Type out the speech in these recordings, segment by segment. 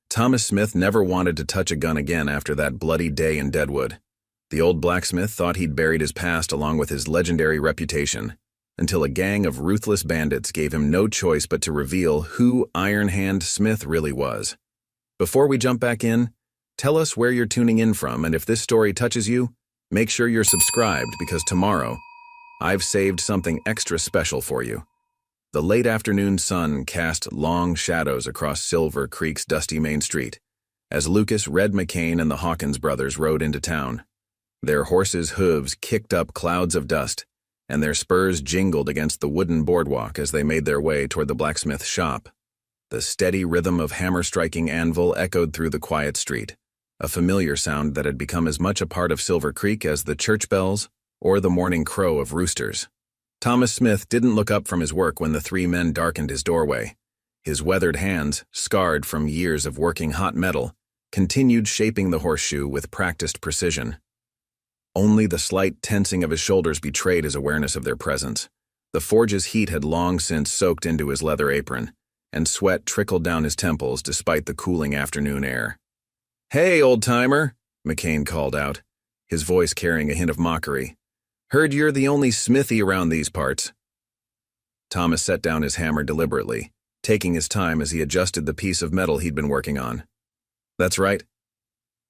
Thomas Smith never wanted to touch a gun again after that bloody day in Deadwood. The old blacksmith thought he'd buried his past along with his legendary reputation, until a gang of ruthless bandits gave him no choice but to reveal who Iron Hand Smith really was. Before we jump back in, tell us where you're tuning in from, and if this story touches you, make sure you're subscribed because tomorrow, I've saved something extra special for you. The late afternoon sun cast long shadows across Silver Creek's dusty main street as Lucas Red McCain and the Hawkins brothers rode into town. Their horses' hooves kicked up clouds of dust, and their spurs jingled against the wooden boardwalk as they made their way toward the blacksmith shop. The steady rhythm of hammer-striking anvil echoed through the quiet street, a familiar sound that had become as much a part of Silver Creek as the church bells or the morning crow of roosters. Thomas Smith didn't look up from his work when the three men darkened his doorway. His weathered hands, scarred from years of working hot metal, continued shaping the horseshoe with practiced precision. Only the slight tensing of his shoulders betrayed his awareness of their presence. The forge's heat had long since soaked into his leather apron, and sweat trickled down his temples despite the cooling afternoon air. "Hey, old-timer," McCain called out, his voice carrying a hint of mockery. "Heard you're the only smithy around these parts." Thomas set down his hammer deliberately, taking his time as he adjusted the piece of metal he'd been working on. "That's right."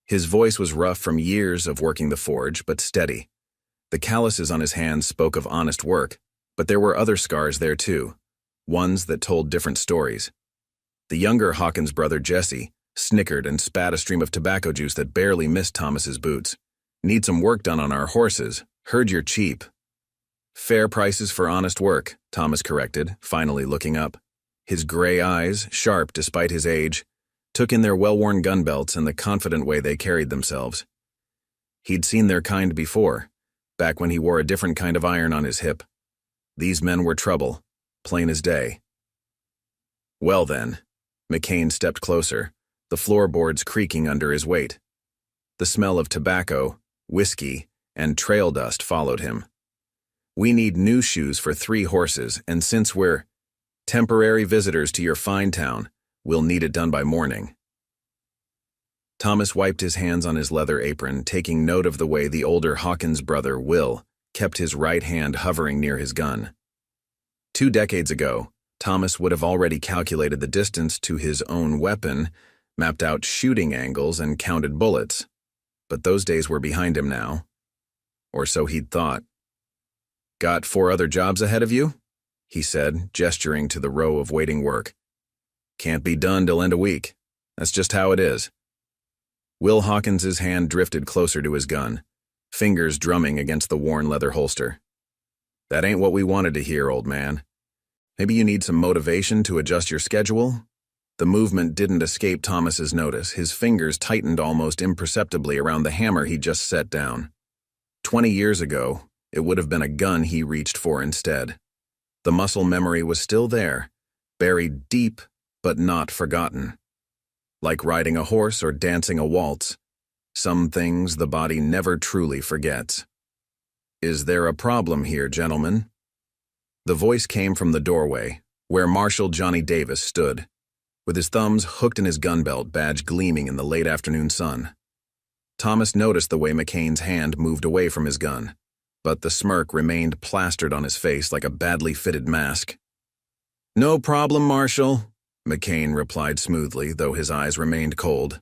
His voice was rough from years of working the forge, but steady. The calluses on his hands spoke of honest work, but there were other scars there too, ones that told different stories. The younger Hawkins brother, Jesse, snickered and spat a stream of tobacco juice that barely missed Thomas's boots. "Need some work done on our horses. Heard you're cheap." "Fair prices for honest work," Thomas corrected, finally looking up. His gray eyes, sharp despite his age, took in their well-worn gun belts and the confident way they carried themselves. He'd seen their kind before, back when he wore a different kind of iron on his hip. These men were trouble, plain as day. "Well then," McCain stepped closer, the floorboards creaking under his weight. The smell of tobacco, whiskey, and trail dust followed him. "We need new shoes for 3 horses, and since we're temporary visitors to your fine town, we'll need it done by morning." Thomas wiped his hands on his leather apron, taking note of the way the older Hawkins brother, Will, kept his right hand hovering near his gun. 2 decades ago, Thomas would have already calculated the distance to his own weapon, mapped out shooting angles, and counted bullets. But those days were behind him now. Or so he'd thought. "Got 4 other jobs ahead of you?" he said, gesturing to the row of waiting work. "Can't be done till end of week. That's just how it is." Will Hawkins's hand drifted closer to his gun, fingers drumming against the worn leather holster. "That ain't what we wanted to hear, old man. Maybe you need some motivation to adjust your schedule?" The movement didn't escape Thomas's notice. His fingers tightened almost imperceptibly around the hammer he'd just set down. 20 years ago, it would have been a gun he reached for instead. The muscle memory was still there, buried deep but not forgotten. Like riding a horse or dancing a waltz, some things the body never truly forgets. "Is there a problem here, gentlemen?" The voice came from the doorway, where Marshal Johnny Davis stood, with his thumbs hooked in his gun belt, badge gleaming in the late afternoon sun. Thomas noticed the way McCain's hand moved away from his gun, but the smirk remained plastered on his face like a badly fitted mask. "No problem, Marshal," McCain replied smoothly, though his eyes remained cold.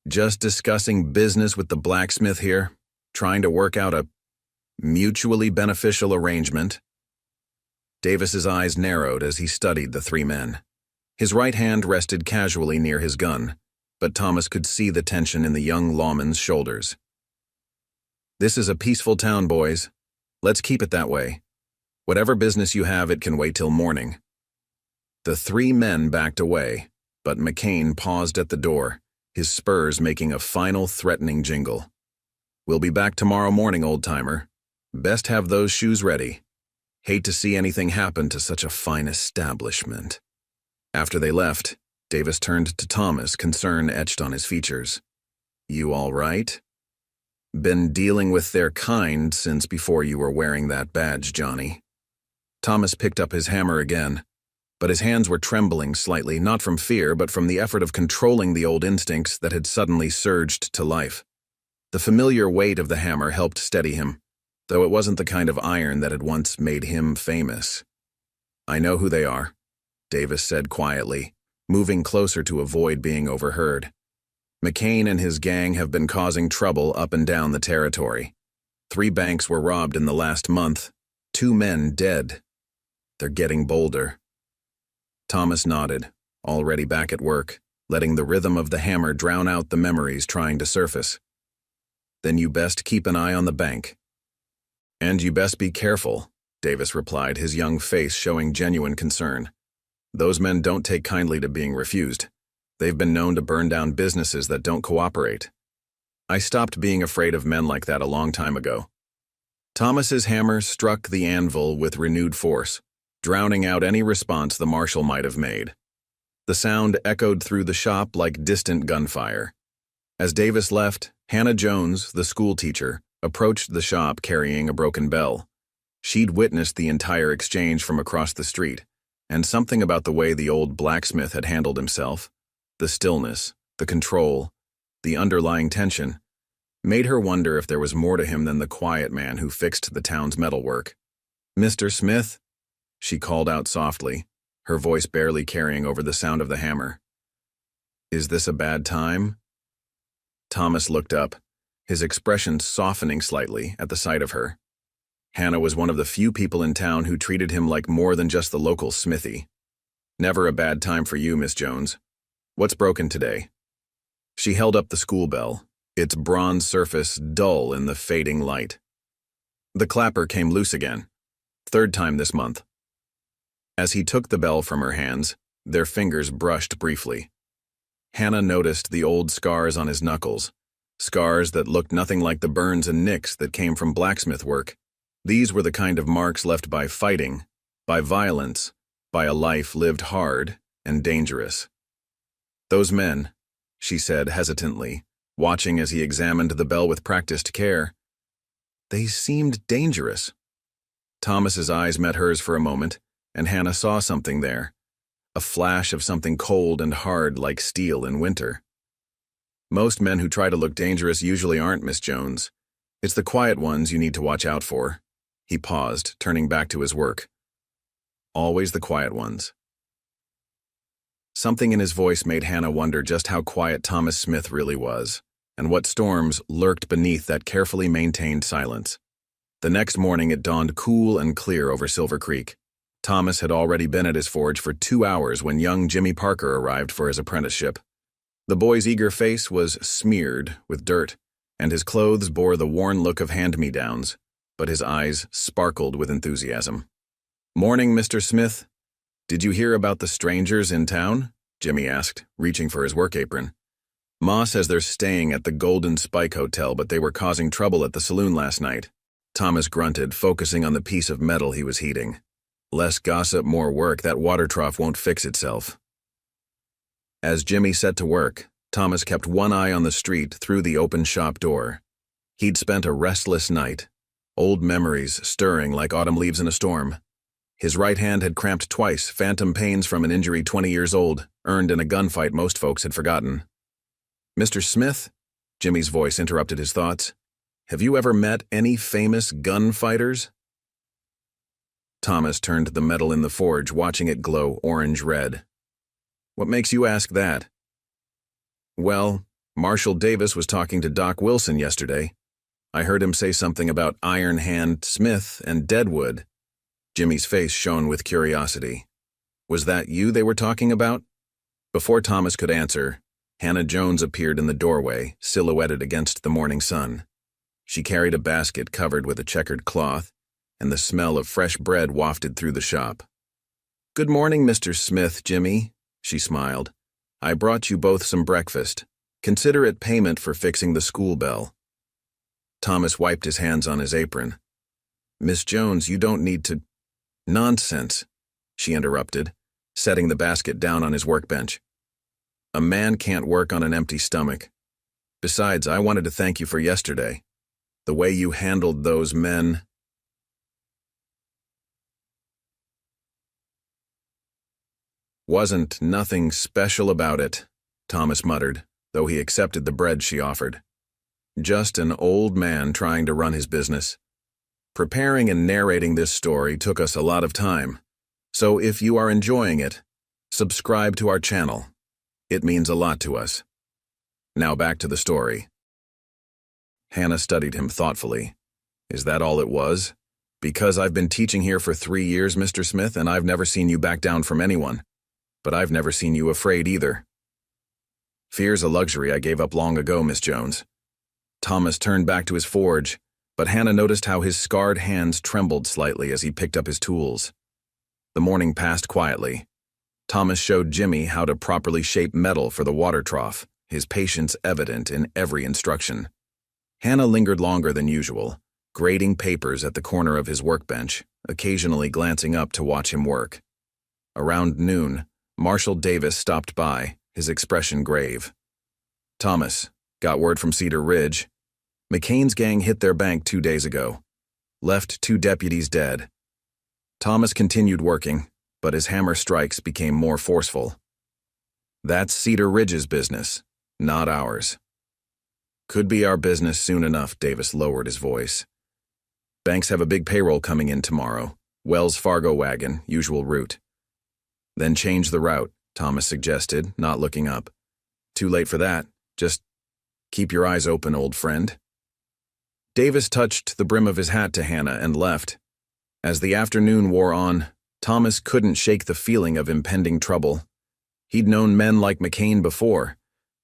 "Just discussing business with the blacksmith here, trying to work out a mutually beneficial arrangement." Davis's eyes narrowed as he studied the 3 men. His right hand rested casually near his gun, but Thomas could see the tension in the young lawman's shoulders. "This is a peaceful town, boys. Let's keep it that way. Whatever business you have, it can wait till morning." The 3 men backed away, but McCain paused at the door, his spurs making a final threatening jingle. "We'll be back tomorrow morning, old-timer. Best have those shoes ready. Hate to see anything happen to such a fine establishment." After they left, Davis turned to Thomas, concern etched on his features. "You all right? Been dealing with their kind since before you were wearing that badge, Johnny." Thomas picked up his hammer again. But his hands were trembling slightly, not from fear, but from the effort of controlling the old instincts that had suddenly surged to life. The familiar weight of the hammer helped steady him, though it wasn't the kind of iron that had once made him famous. "I know who they are," Davis said quietly, moving closer to avoid being overheard. "McCain and his gang have been causing trouble up and down the territory. 3 banks were robbed in the last month, 2 men dead. They're getting bolder." Thomas nodded, already back at work, letting the rhythm of the hammer drown out the memories trying to surface. "Then you best keep an eye on the bank." "And you best be careful," Davis replied, his young face showing genuine concern. "Those men don't take kindly to being refused. They've been known to burn down businesses that don't cooperate. I stopped being afraid of men like that a long time ago." Thomas's hammer struck the anvil with renewed force, drowning out any response the marshal might have made. The sound echoed through the shop like distant gunfire. As Davis left, Hannah Jones, the schoolteacher, approached the shop carrying a broken bell. She'd witnessed the entire exchange from across the street, and something about the way the old blacksmith had handled himself, the stillness, the control, the underlying tension, made her wonder if there was more to him than the quiet man who fixed the town's metalwork. "Mr. Smith?" she called out softly, her voice barely carrying over the sound of the hammer. "Is this a bad time?" Thomas looked up, his expression softening slightly at the sight of her. Hannah was one of the few people in town who treated him like more than just the local smithy. "Never a bad time for you, Miss Jones. What's broken today?" She held up the school bell, its bronze surface dull in the fading light. The clapper came loose again, 3rd time this month. As he took the bell from her hands, their fingers brushed briefly. Hannah noticed the old scars on his knuckles, scars that looked nothing like the burns and nicks that came from blacksmith work. These were the kind of marks left by fighting, by violence, by a life lived hard and dangerous. "Those men," she said hesitantly, watching as he examined the bell with practiced care. "They seemed dangerous." Thomas's eyes met hers for a moment, and Hannah saw something there, a flash of something cold and hard like steel in winter. "Most men who try to look dangerous usually aren't, Miss Jones. It's the quiet ones you need to watch out for." He paused, turning back to his work. "Always the quiet ones." Something in his voice made Hannah wonder just how quiet Thomas Smith really was, and what storms lurked beneath that carefully maintained silence. The next morning it dawned cool and clear over Silver Creek. Thomas had already been at his forge for 2 hours when young Jimmy Parker arrived for his apprenticeship. The boy's eager face was smeared with dirt, and his clothes bore the worn look of hand-me-downs, but his eyes sparkled with enthusiasm. "Morning, Mr. Smith. Did you hear about the strangers in town?" Jimmy asked, reaching for his work apron. "Ma says they're staying at the Golden Spike Hotel, but they were causing trouble at the saloon last night." Thomas grunted, focusing on the piece of metal he was heating. "Less gossip, more work. That water trough won't fix itself." As Jimmy set to work, Thomas kept one eye on the street through the open shop door. He'd spent a restless night, old memories stirring like autumn leaves in a storm. His right hand had cramped twice, phantom pains from an injury 20 years old, earned in a gunfight most folks had forgotten. "Mr. Smith," Jimmy's voice interrupted his thoughts, "have you ever met any famous gunfighters?" Thomas turned the metal in the forge, watching it glow orange-red. "What makes you ask that?" "Well, Marshal Davis was talking to Doc Wilson yesterday. I heard him say something about Iron Hand Smith and Deadwood." Jimmy's face shone with curiosity. "Was that you they were talking about?" Before Thomas could answer, Hannah Jones appeared in the doorway, silhouetted against the morning sun. She carried a basket covered with a checkered cloth, and the smell of fresh bread wafted through the shop. "Good morning, Mr. Smith, Jimmy," she smiled. "I brought you both some breakfast. Consider it payment for fixing the school bell." Thomas wiped his hands on his apron. "Miss Jones, you don't need to—" "Nonsense," she interrupted, setting the basket down on his workbench. "A man can't work on an empty stomach. Besides, I wanted to thank you for yesterday. The way you handled those men—" Wasn't nothing special about it, Thomas muttered, though he accepted the bread she offered. Just an old man trying to run his business. Preparing and narrating this story took us a lot of time, so if you are enjoying it, subscribe to our channel. It means a lot to us. Now back to the story. Hannah studied him thoughtfully. Is that all it was? Because I've been teaching here for 3 years, Mr. Smith, and I've never seen you back down from anyone. But I've never seen you afraid either. Fear's a luxury I gave up long ago, Miss Jones. Thomas turned back to his forge, but Hannah noticed how his scarred hands trembled slightly as he picked up his tools. The morning passed quietly. Thomas showed Jimmy how to properly shape metal for the water trough, his patience evident in every instruction. Hannah lingered longer than usual, grading papers at the corner of his workbench, occasionally glancing up to watch him work. Around noon, Marshal Davis stopped by, his expression grave. Thomas, got word from Cedar Ridge. McCain's gang hit their bank 2 days ago. Left 2 deputies dead. Thomas continued working, but his hammer strikes became more forceful. That's Cedar Ridge's business, not ours. Could be our business soon enough, Davis lowered his voice. Banks have a big payroll coming in tomorrow. Wells Fargo wagon, usual route. Then change the route, Thomas suggested, not looking up. Too late for that. Just keep your eyes open, old friend. Davis touched the brim of his hat to Hannah and left. As the afternoon wore on, Thomas couldn't shake the feeling of impending trouble. He'd known men like McCain before,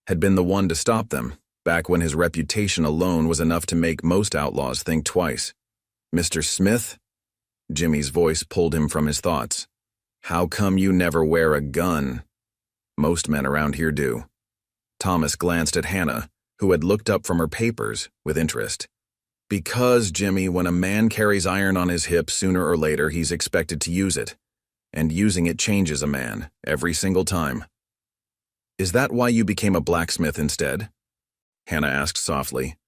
had been the one to stop them, back when his reputation alone was enough to make most outlaws think twice. Mr. Smith? Jimmy's voice pulled him from his thoughts. How come you never wear a gun? Most men around here do. Thomas glanced at Hannah, who had looked up from her papers with interest. Because, Jimmy, when a man carries iron on his hip, sooner or later he's expected to use it. And using it changes a man, every single time. Is that why you became a blacksmith instead? Hannah asked softly.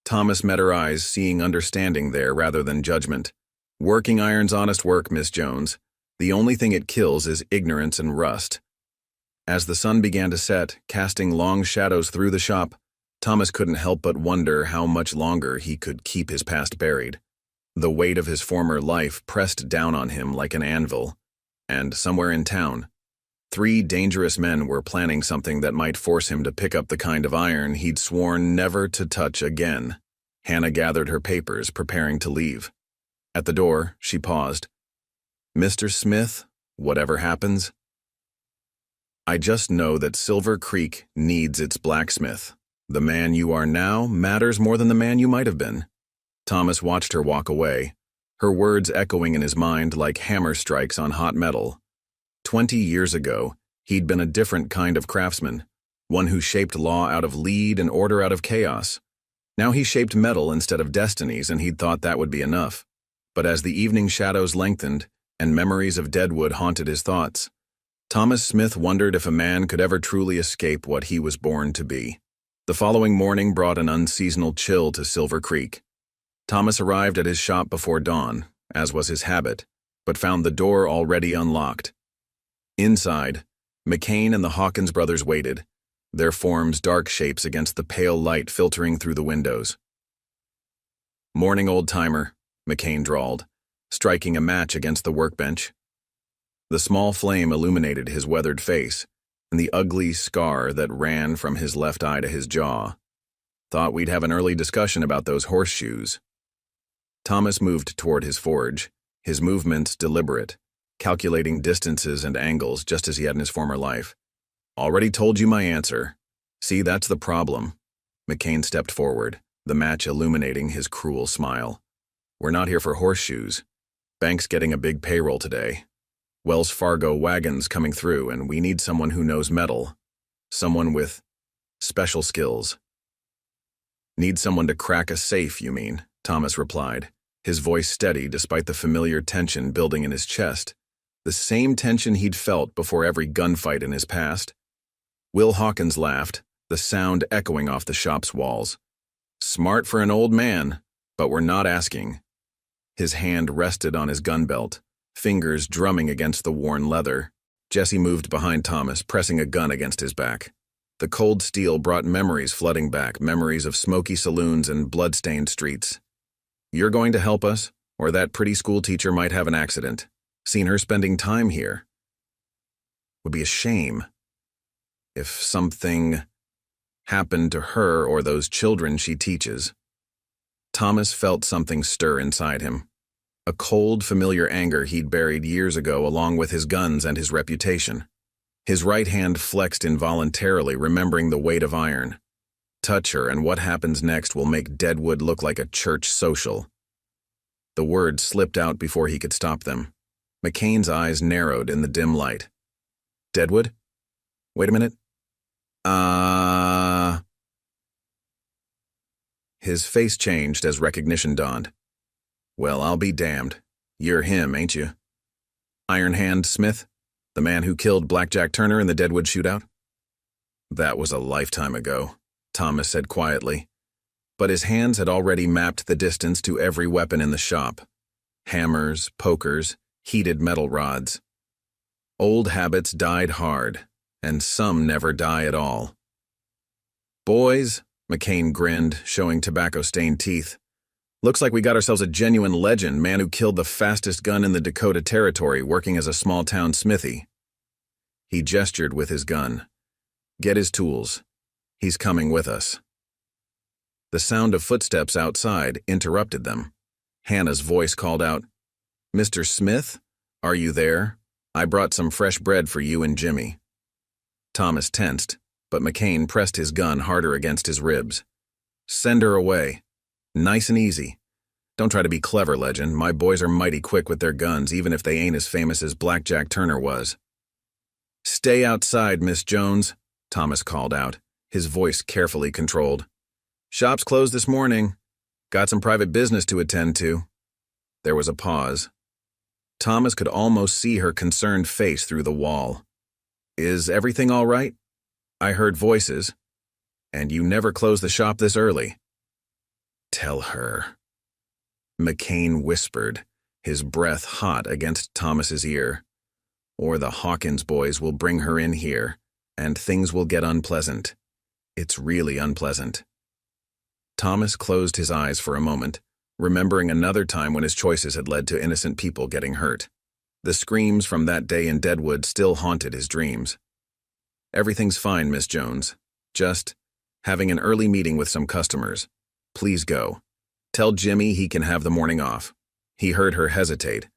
Thomas met her eyes, seeing understanding there rather than judgment. Working iron's honest work, Miss Jones. The only thing it kills is ignorance and rust. As the sun began to set, casting long shadows through the shop, Thomas couldn't help but wonder how much longer he could keep his past buried. The weight of his former life pressed down on him like an anvil, and somewhere in town, 3 dangerous men were planning something that might force him to pick up the kind of iron he'd sworn never to touch again. Hannah gathered her papers, preparing to leave. At the door, she paused. Mr. Smith, whatever happens, I just know that Silver Creek needs its blacksmith. The man you are now matters more than the man you might have been. Thomas watched her walk away, her words echoing in his mind like hammer strikes on hot metal. 20 years ago, he'd been a different kind of craftsman, one who shaped law out of lead and order out of chaos. Now he shaped metal instead of destinies, and he'd thought that would be enough. But as the evening shadows lengthened and memories of Deadwood haunted his thoughts, Thomas Smith wondered if a man could ever truly escape what he was born to be. The following morning brought an unseasonal chill to Silver Creek. Thomas arrived at his shop before dawn, as was his habit, but found the door already unlocked. Inside, McCain and the Hawkins brothers waited, their forms dark shapes against the pale light filtering through the windows. Morning, old-timer, McCain drawled, striking a match against the workbench. The small flame illuminated his weathered face and the ugly scar that ran from his left eye to his jaw. Thought we'd have an early discussion about those horseshoes. Thomas moved toward his forge, his movements deliberate, calculating distances and angles just as he had in his former life. Already told you my answer. See, that's the problem. McCain stepped forward, the match illuminating his cruel smile. We're not here for horseshoes. Bank's getting a big payroll today. Wells Fargo wagons coming through, and we need someone who knows metal. Someone with special skills. Need someone to crack a safe, you mean? Thomas replied, his voice steady despite the familiar tension building in his chest, the same tension he'd felt before every gunfight in his past. Will Hawkins laughed, the sound echoing off the shop's walls. Smart for an old man, but we're not asking. His hand rested on his gun belt, fingers drumming against the worn leather. Jesse moved behind Thomas, pressing a gun against his back. The cold steel brought memories flooding back, memories of smoky saloons and blood-stained streets. You're going to help us, or that pretty school teacher might have an accident. Seen her spending time here. Would be a shame if something happened to her or those children she teaches. Thomas felt something stir inside him. A cold, familiar anger he'd buried years ago along with his guns and his reputation. His right hand flexed involuntarily, remembering the weight of iron. Touch her, and what happens next will make Deadwood look like a church social. The words slipped out before he could stop them. McCain's eyes narrowed in the dim light. Deadwood? Wait a minute. His face changed as recognition dawned. Well, I'll be damned. You're him, ain't you? Iron Hand Smith? The man who killed Blackjack Turner in the Deadwood shootout? That was a lifetime ago, Thomas said quietly. But his hands had already mapped the distance to every weapon in the shop. Hammers, pokers, heated metal rods. Old habits died hard, and some never die at all. Boys, McCain grinned, showing tobacco-stained teeth. Looks like we got ourselves a genuine legend, man who killed the fastest gun in the Dakota Territory working as a small-town smithy. He gestured with his gun. Get his tools. He's coming with us. The sound of footsteps outside interrupted them. Hannah's voice called out, Mr. Smith, are you there? I brought some fresh bread for you and Jimmy. Thomas tensed, but McCain pressed his gun harder against his ribs. Send her away. Nice and easy. Don't try to be clever, legend. My boys are mighty quick with their guns, even if they ain't as famous as Blackjack Turner was. Stay outside, Miss Jones, Thomas called out, his voice carefully controlled. Shop's closed this morning. Got some private business to attend to. There was a pause. Thomas could almost see her concerned face through the wall. Is everything all right? I heard voices. And you never closed the shop this early. Tell her. McCain whispered, his breath hot against Thomas's ear. Or the Hawkins boys will bring her in here, and things will get unpleasant. It's really unpleasant. Thomas closed his eyes for a moment, remembering another time when his choices had led to innocent people getting hurt. The screams from that day in Deadwood still haunted his dreams. Everything's fine, Miss Jones. Just having an early meeting with some customers. Please go. Tell Jimmy he can have the morning off. He heard her hesitate,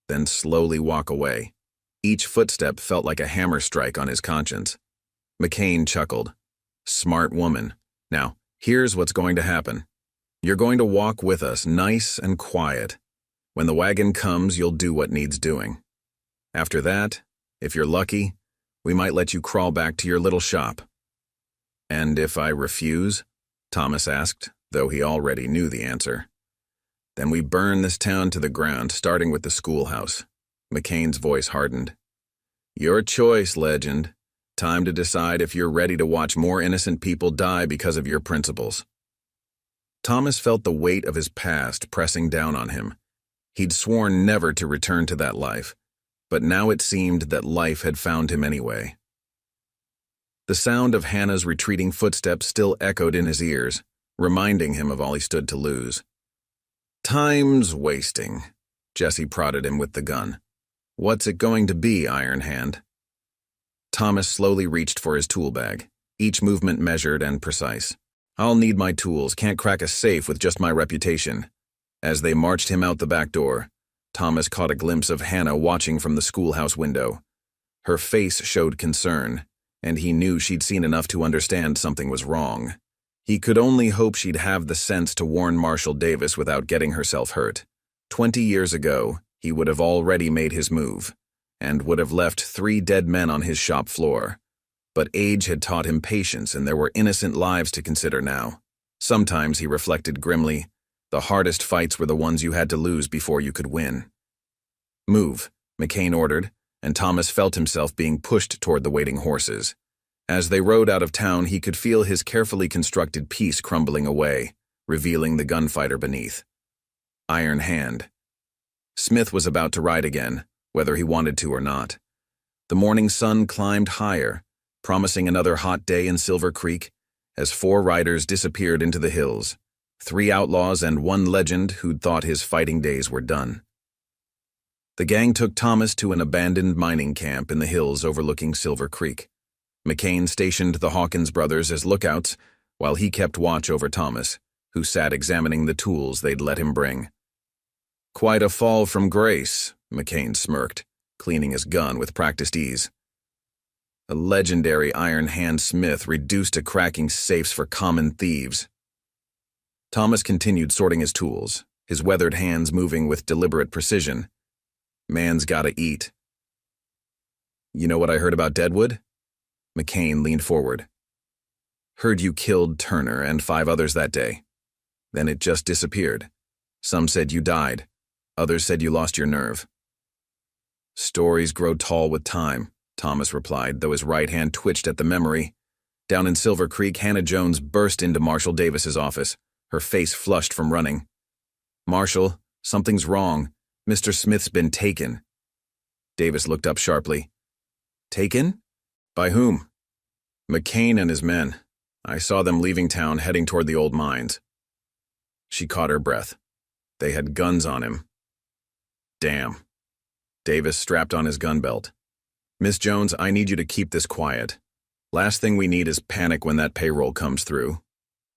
then slowly walk away. Each footstep felt like a hammer strike on his conscience. McCain chuckled. Smart woman. Now, here's what's going to happen. You're going to walk with us, nice and quiet. When the wagon comes, you'll do what needs doing. After that, if you're lucky, we might let you crawl back to your little shop. And if I refuse? Thomas asked, though he already knew the answer. Then we burn this town to the ground, starting with the schoolhouse. McCain's voice hardened. Your choice, legend. Time to decide if you're ready to watch more innocent people die because of your principles. Thomas felt the weight of his past pressing down on him. He'd sworn never to return to that life, but now it seemed that life had found him anyway. The sound of Hannah's retreating footsteps still echoed in his ears, reminding him of all he stood to lose. Time's wasting, Jesse prodded him with the gun. What's it going to be, Iron Hand? Thomas slowly reached for his tool bag, each movement measured and precise. I'll need my tools, can't crack a safe with just my reputation. As they marched him out the back door, Thomas caught a glimpse of Hannah watching from the schoolhouse window. Her face showed concern, and he knew she'd seen enough to understand something was wrong. He could only hope she'd have the sense to warn Marshall Davis without getting herself hurt. 20 years ago, he would have already made his move, and would have left 3 dead men on his shop floor. But age had taught him patience, and there were innocent lives to consider now. Sometimes, he reflected grimly, the hardest fights were the ones you had to lose before you could win. Move, McCain ordered, and Thomas felt himself being pushed toward the waiting horses. As they rode out of town, he could feel his carefully constructed peace crumbling away, revealing the gunfighter beneath. Iron Hand. Smith was about to ride again, whether he wanted to or not. The morning sun climbed higher, promising another hot day in Silver Creek, as 4 riders disappeared into the hills, 3 outlaws and 1 legend who'd thought his fighting days were done. The gang took Thomas to an abandoned mining camp in the hills overlooking Silver Creek. McCain stationed the Hawkins brothers as lookouts while he kept watch over Thomas, who sat examining the tools they'd let him bring. "Quite a fall from grace," McCain smirked, cleaning his gun with practiced ease. A legendary Iron Hand Smith reduced to cracking safes for common thieves. Thomas continued sorting his tools, his weathered hands moving with deliberate precision. Man's gotta eat. "You know what I heard about Deadwood?" McCain leaned forward. "Heard you killed Turner and 5 others that day. Then it just disappeared. Some said you died. Others said you lost your nerve." "Stories grow tall with time," Thomas replied, though his right hand twitched at the memory. Down in Silver Creek, Hannah Jones burst into Marshall Davis's office, her face flushed from running. "Marshall, something's wrong. Mr. Smith's been taken." Davis looked up sharply. "Taken? By whom?" "McCain and his men. I saw them leaving town, heading toward the old mines." She caught her breath. They had guns on him. Damn. Davis strapped on his gun belt. "Miss Jones, I need you to keep this quiet. Last thing we need is panic when that payroll comes through."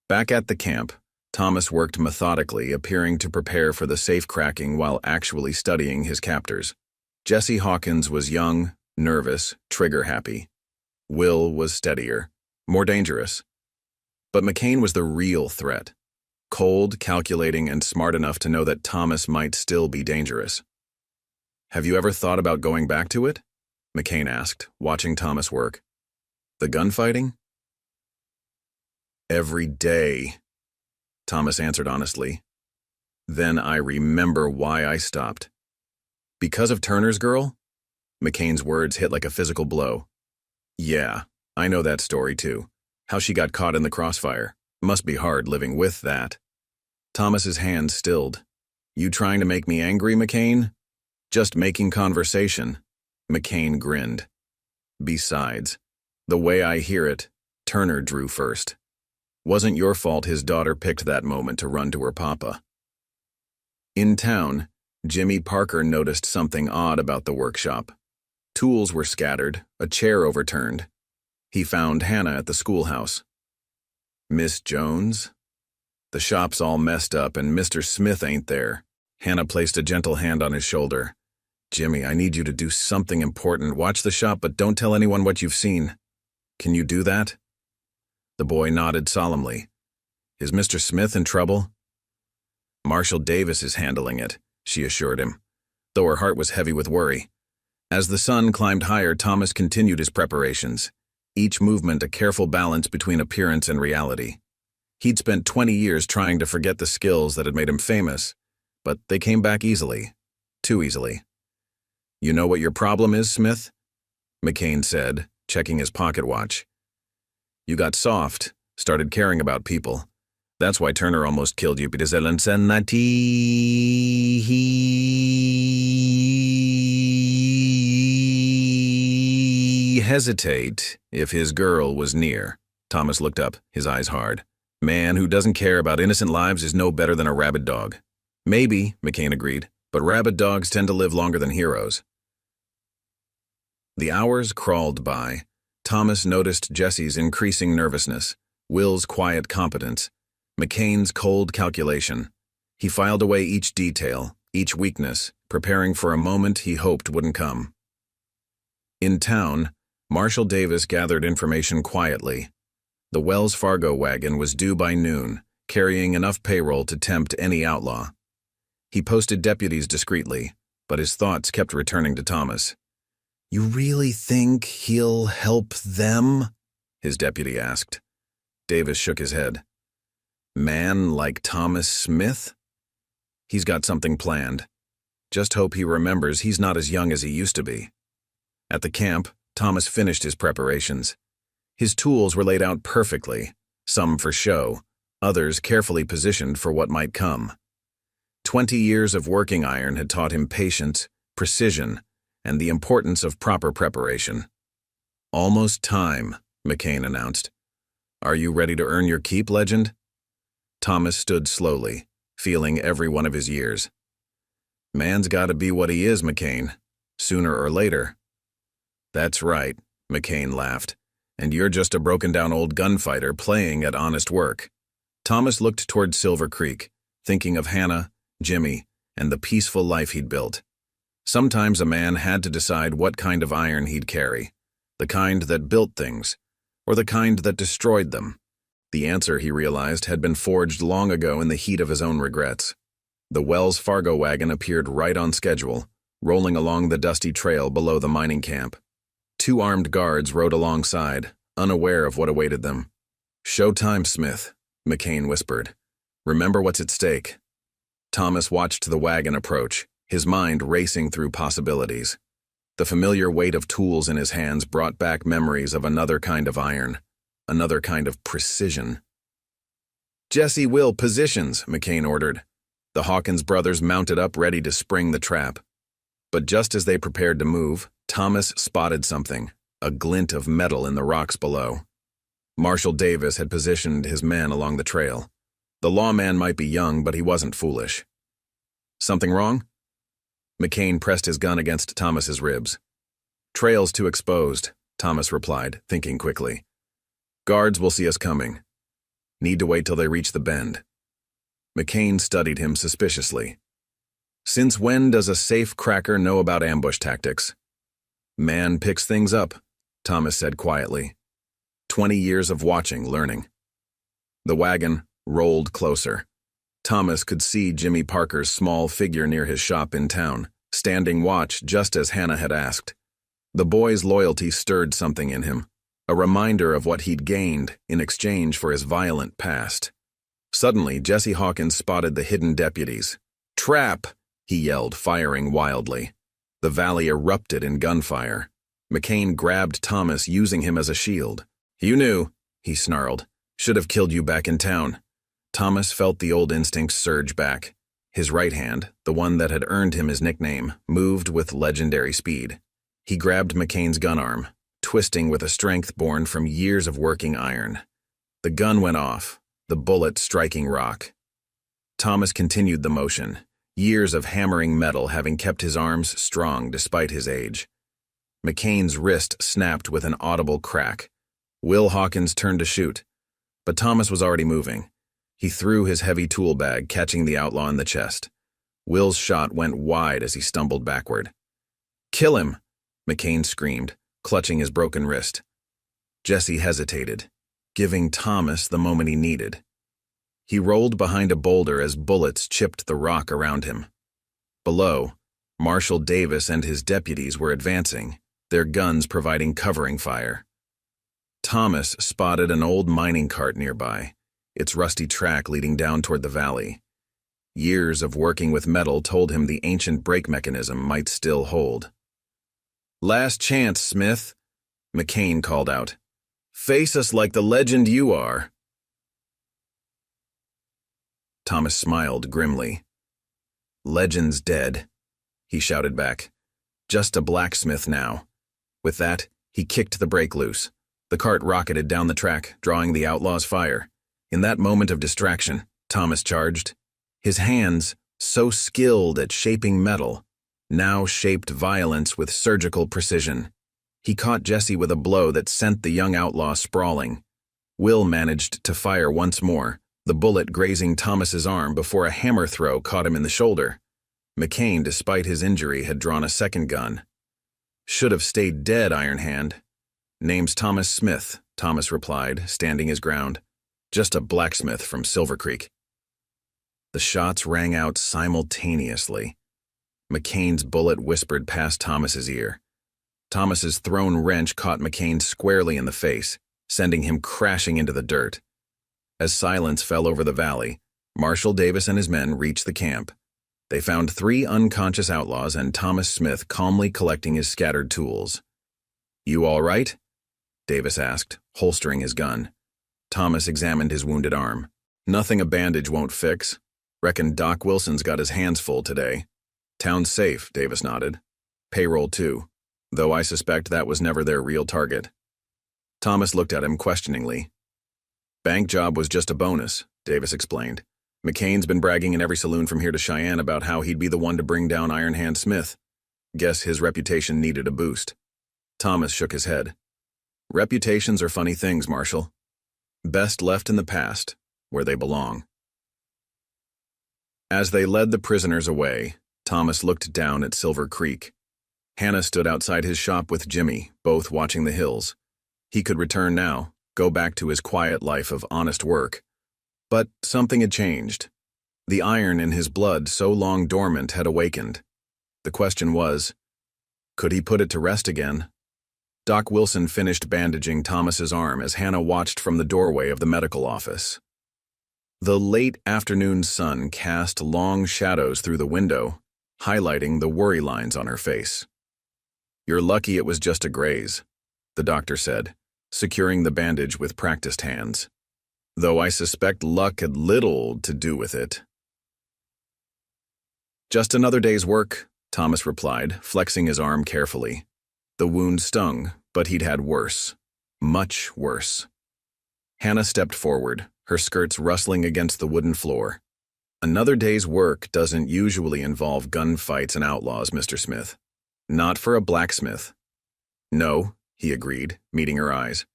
Back at the camp, Thomas worked methodically, appearing to prepare for the safe cracking while actually studying his captors. Jesse Hawkins was young, nervous, trigger-happy. Will was steadier, more dangerous. But McCain was the real threat. Cold, calculating, and smart enough to know that Thomas might still be dangerous. "Have you ever thought about going back to it?" McCain asked, watching Thomas work. "The gunfighting?" "Every day," Thomas answered honestly. "Then I remember why I stopped." "Because of Turner's girl?" McCain's words hit like a physical blow. "Yeah, I know that story too. How she got caught in the crossfire. Must be hard living with that." Thomas's hand stilled. "You trying to make me angry, McCain?" "Just making conversation." McCain grinned. "Besides, the way I hear it, Turner drew first. Wasn't your fault his daughter picked that moment to run to her papa." In town, Jimmy Parker noticed something odd about the workshop. Tools were scattered, a chair overturned. He found Hannah at the schoolhouse. "Miss Jones? The shop's all messed up and Mr. Smith ain't there." Hannah placed a gentle hand on his shoulder. "Jimmy, I need you to do something important. Watch the shop, but don't tell anyone what you've seen. Can you do that?" The boy nodded solemnly. "Is Mr. Smith in trouble?" "Marshall Davis is handling it," she assured him, though her heart was heavy with worry. As the sun climbed higher, Thomas continued his preparations, each movement a careful balance between appearance and reality. He'd spent 20 years trying to forget the skills that had made him famous, but they came back easily, too easily. "You know what your problem is, Smith?" McCain said, checking his pocket watch. "You got soft, started caring about people. That's why Turner almost killed you, because he hesitate if his girl was near." Thomas looked up, his eyes hard. "Man who doesn't care about innocent lives is no better than a rabid dog." "Maybe," McCain agreed, "but rabid dogs tend to live longer than heroes." The hours crawled by. Thomas noticed Jesse's increasing nervousness, Will's quiet competence, McCain's cold calculation. He filed away each detail, each weakness, preparing for a moment he hoped wouldn't come. In town, Marshall Davis gathered information quietly. The Wells Fargo wagon was due by noon, carrying enough payroll to tempt any outlaw. He posted deputies discreetly, but his thoughts kept returning to Thomas. "You really think he'll help them?" his deputy asked. Davis shook his head. "Man like Thomas Smith? He's got something planned. Just hope he remembers he's not as young as he used to be." At the camp, Thomas finished his preparations. His tools were laid out perfectly, some for show, others carefully positioned for what might come. 20 years of working iron had taught him patience, precision, and the importance of proper preparation. "Almost time," McCain announced. "Are you ready to earn your keep, Legend?" Thomas stood slowly, feeling every one of his years. "Man's gotta be what he is, McCain, sooner or later." "That's right," McCain laughed. "And you're just a broken-down old gunfighter playing at honest work." Thomas looked toward Silver Creek, thinking of Hannah, Jimmy, and the peaceful life he'd built. Sometimes a man had to decide what kind of iron he'd carry, the kind that built things, or the kind that destroyed them. The answer, he realized, had been forged long ago in the heat of his own regrets. The Wells Fargo wagon appeared right on schedule, rolling along the dusty trail below the mining camp. 2 armed guards rode alongside, unaware of what awaited them. "Showtime, Smith," McCain whispered. "Remember what's at stake." Thomas watched the wagon approach, his mind racing through possibilities. The familiar weight of tools in his hands brought back memories of another kind of iron, another kind of precision. "Jesse, Will, positions," McCain ordered. The Hawkins brothers mounted up ready to spring the trap. But just as they prepared to move, Thomas spotted something, a glint of metal in the rocks below. Marshal Davis had positioned his men along the trail. The lawman might be young, but he wasn't foolish. "Something wrong?" McCain pressed his gun against Thomas's ribs. "Trail's too exposed," Thomas replied, thinking quickly. "Guards will see us coming. Need to wait till they reach the bend." McCain studied him suspiciously. "Since when does a safe cracker know about ambush tactics?" "Man picks things up," Thomas said quietly. 20 years of watching, learning. The wagon rolled closer. Thomas could see Jimmy Parker's small figure near his shop in town, standing watch just as Hannah had asked. The boy's loyalty stirred something in him, a reminder of what he'd gained in exchange for his violent past. Suddenly, Jesse Hawkins spotted the hidden deputies. "Trap!" he yelled, firing wildly. The valley erupted in gunfire. McCain grabbed Thomas, using him as a shield. "You knew," he snarled. "Should have killed you back in town." Thomas felt the old instincts surge back. His right hand, the one that had earned him his nickname, moved with legendary speed. He grabbed McCain's gun arm, twisting with a strength born from years of working iron. The gun went off, the bullet striking rock. Thomas continued the motion, years of hammering metal having kept his arms strong despite his age. McCain's wrist snapped with an audible crack. Will Hawkins turned to shoot, but Thomas was already moving. He threw his heavy tool bag, catching the outlaw in the chest. Will's shot went wide as he stumbled backward. "Kill him!" McCain screamed, clutching his broken wrist. Jesse hesitated, giving Thomas the moment he needed. He rolled behind a boulder as bullets chipped the rock around him. Below, Marshal Davis and his deputies were advancing, their guns providing covering fire. Thomas spotted an old mining cart nearby, its rusty track leading down toward the valley. Years of working with metal told him the ancient brake mechanism might still hold. "Last chance, Smith," McCain called out. "Face us like the legend you are." Thomas smiled grimly. "Legend's dead," he shouted back. "Just a blacksmith now." With that, he kicked the brake loose. The cart rocketed down the track, drawing the outlaw's fire. In that moment of distraction, Thomas charged. His hands, so skilled at shaping metal, now shaped violence with surgical precision. He caught Jesse with a blow that sent the young outlaw sprawling. Will managed to fire once more, the bullet grazing Thomas's arm before a hammer throw caught him in the shoulder. McCain, despite his injury, had drawn a second gun. "Should have stayed dead, Iron Hand." "Name's Thomas Smith," Thomas replied, standing his ground. "Just a blacksmith from Silver Creek." The shots rang out simultaneously. McCain's bullet whispered past Thomas's ear. Thomas's thrown wrench caught McCain squarely in the face, sending him crashing into the dirt. As silence fell over the valley, Marshal Davis and his men reached the camp. They found 3 unconscious outlaws and Thomas Smith calmly collecting his scattered tools. "You all right?" Davis asked, holstering his gun. Thomas examined his wounded arm. "Nothing a bandage won't fix. Reckon Doc Wilson's got his hands full today." "Town's safe," Davis nodded. Payroll too, though I suspect that was never their real target. Thomas looked at him questioningly. Bank job was just a bonus, Davis explained. McCain's been bragging in every saloon from here to Cheyenne about how he'd be the one to bring down Iron Hand Smith. Guess his reputation needed a boost. Thomas shook his head. Reputations are funny things, Marshal. Best left in the past, where they belong. As they led the prisoners away, Thomas looked down at Silver Creek. Hannah stood outside his shop with Jimmy, both watching the hills. He could return now, go back to his quiet life of honest work. But something had changed. The iron in his blood, so long dormant, had awakened. The question was, could he put it to rest again? Doc Wilson finished bandaging Thomas's arm as Hannah watched from the doorway of the medical office. The late afternoon sun cast long shadows through the window, highlighting the worry lines on her face. "You're lucky it was just a graze," the doctor said, securing the bandage with practiced hands. "Though I suspect luck had little to do with it." "Just another day's work," Thomas replied, flexing his arm carefully. The wound stung, but he'd had worse. Much worse. Hannah stepped forward, her skirts rustling against the wooden floor. "Another day's work doesn't usually involve gunfights and outlaws, Mr. Smith. Not for a blacksmith." "No," he agreed, meeting her eyes.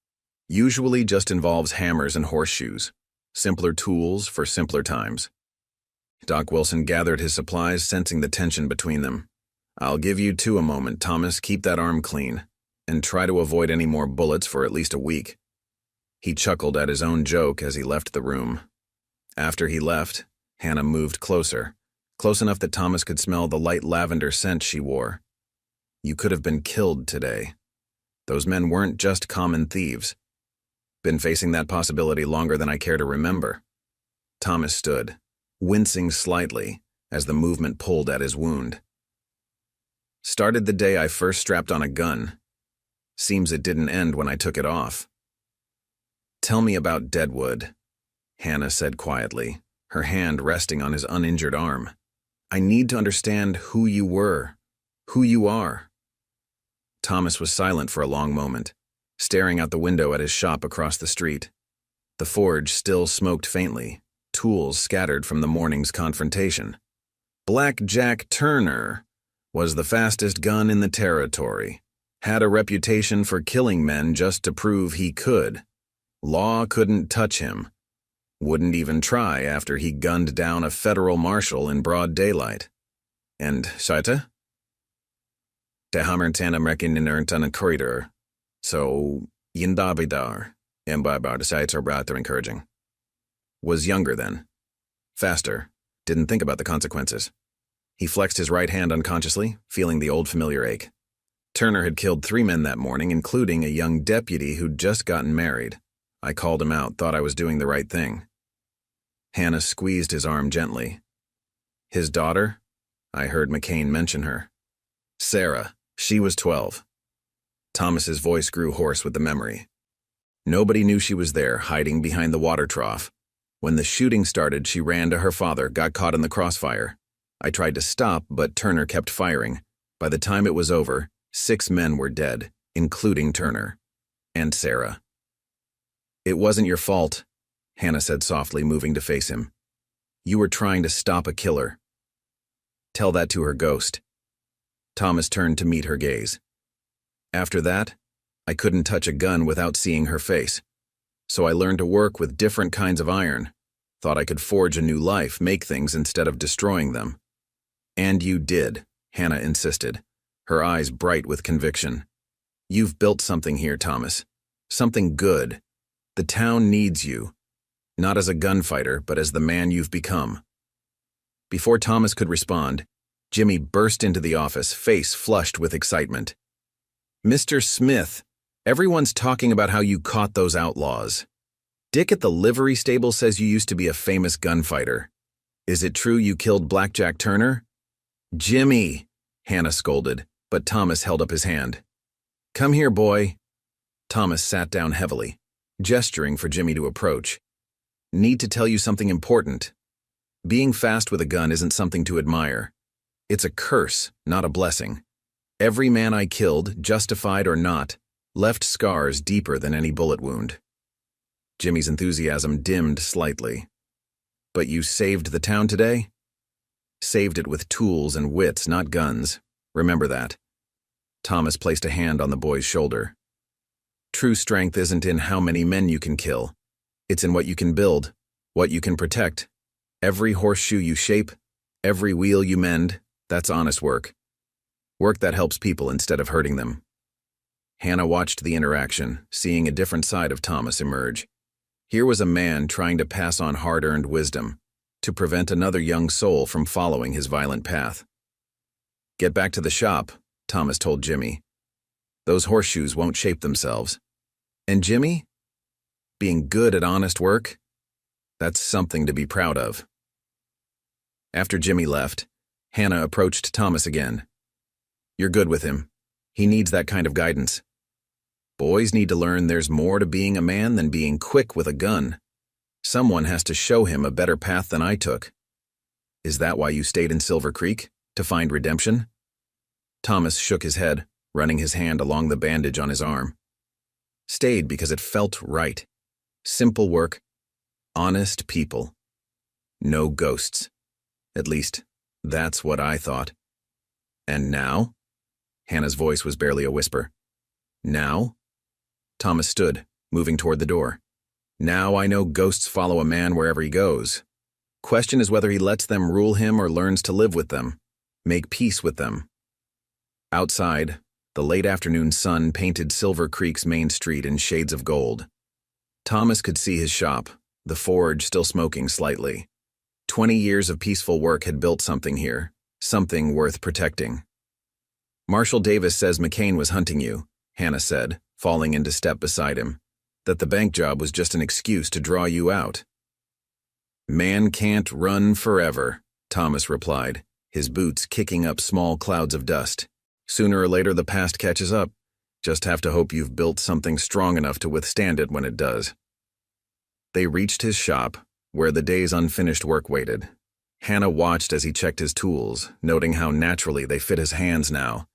"Usually just involves hammers and horseshoes. Simpler tools for simpler times." Doc Wilson gathered his supplies, sensing the tension between them. "I'll give you two a moment, Thomas. Keep that arm clean. And try to avoid any more bullets for at least a week." He chuckled at his own joke as he left the room. After he left, Hannah moved closer, close enough that Thomas could smell the light lavender scent she wore. "You could have been killed today. Those men weren't just common thieves. Been facing that possibility longer than I care to remember." Thomas stood, wincing slightly as the movement pulled at his wound. "Started the day I first strapped on a gun. Seems it didn't end when I took it off." "Tell me about Deadwood," Hannah said quietly, her hand resting on his uninjured arm. "I need to understand who you were, who you are." Thomas was silent for a long moment, staring out the window at his shop across the street. The forge still smoked faintly, tools scattered from the morning's confrontation. Black Jack Turner was the fastest gun in the territory, had a reputation for killing men just to prove he could. Law couldn't touch him. Wouldn't even try after he gunned down a federal marshal in broad daylight. And Scheite? "De Hammertana Mekin in Erntan corridor. So, Yindabidar, Imbibar decides are rather encouraging." Was younger then. Faster. Didn't think about the consequences. He flexed his right hand unconsciously, feeling the old familiar ache. Turner had killed 3 men that morning, including a young deputy who'd just gotten married. I called him out, thought I was doing the right thing. Hannah squeezed his arm gently. "His daughter?" I heard McCain mention her. "Sarah. She was 12. Thomas's voice grew hoarse with the memory. Nobody knew she was there, hiding behind the water trough. When the shooting started, she ran to her father, got caught in the crossfire. I tried to stop, but Turner kept firing. By the time it was over, 6 men were dead, including Turner. And Sarah." "It wasn't your fault," Hannah said softly, moving to face him. "You were trying to stop a killer. Tell that to her ghost." Thomas turned to meet her gaze. "After that, I couldn't touch a gun without seeing her face. So I learned to work with different kinds of iron. Thought I could forge a new life, make things instead of destroying them." "And you did," Hannah insisted, her eyes bright with conviction. "You've built something here, Thomas. Something good. The town needs you. Not as a gunfighter, but as the man you've become." Before Thomas could respond, Jimmy burst into the office, face flushed with excitement. "Mr. Smith, everyone's talking about how you caught those outlaws. Dick at the livery stable says you used to be a famous gunfighter. Is it true you killed Black Jack Turner?" "Jimmy," Hannah scolded, but Thomas held up his hand. "Come here, boy." Thomas sat down heavily, gesturing for Jimmy to approach. "Need to tell you something important. Being fast with a gun isn't something to admire. It's a curse, not a blessing. Every man I killed, justified or not, left scars deeper than any bullet wound. Jimmy's enthusiasm dimmed slightly. But you saved the town today? Saved it with tools and wits, not guns. Remember that. Thomas placed a hand on the boy's shoulder. True strength isn't in how many men you can kill. It's in what you can build, what you can protect. Every horseshoe you shape, every wheel you mend, that's honest work. Work that helps people instead of hurting them. Hannah watched the interaction, seeing a different side of Thomas emerge. Here was a man trying to pass on hard-earned wisdom, to prevent another young soul from following his violent path. Get back to the shop, Thomas told Jimmy. Those horseshoes won't shape themselves. And Jimmy? Being good at honest work? That's something to be proud of. After Jimmy left, Hannah approached Thomas again. You're good with him. He needs that kind of guidance. Boys need to learn there's more to being a man than being quick with a gun. Someone has to show him a better path than I took. Is that why you stayed in Silver Creek? To find redemption? Thomas shook his head, running his hand along the bandage on his arm. Stayed because it felt right. Simple work. Honest people. No ghosts. At least, that's what I thought. And now? Hannah's voice was barely a whisper. Now? Thomas stood, moving toward the door. Now I know ghosts follow a man wherever he goes. Question is whether he lets them rule him or learns to live with them, make peace with them. Outside, the late afternoon sun painted Silver Creek's main street in shades of gold. Thomas could see his shop, the forge still smoking slightly. 20 years of peaceful work had built something here, something worth protecting. Marshal Davis says McCain was hunting you, Hannah said, falling into step beside him, that the bank job was just an excuse to draw you out. Man can't run forever, Thomas replied, his boots kicking up small clouds of dust. Sooner or later the past catches up. Just have to hope you've built something strong enough to withstand it when it does. They reached his shop, where the day's unfinished work waited. Hannah watched as he checked his tools, noting how naturally they fit his hands now.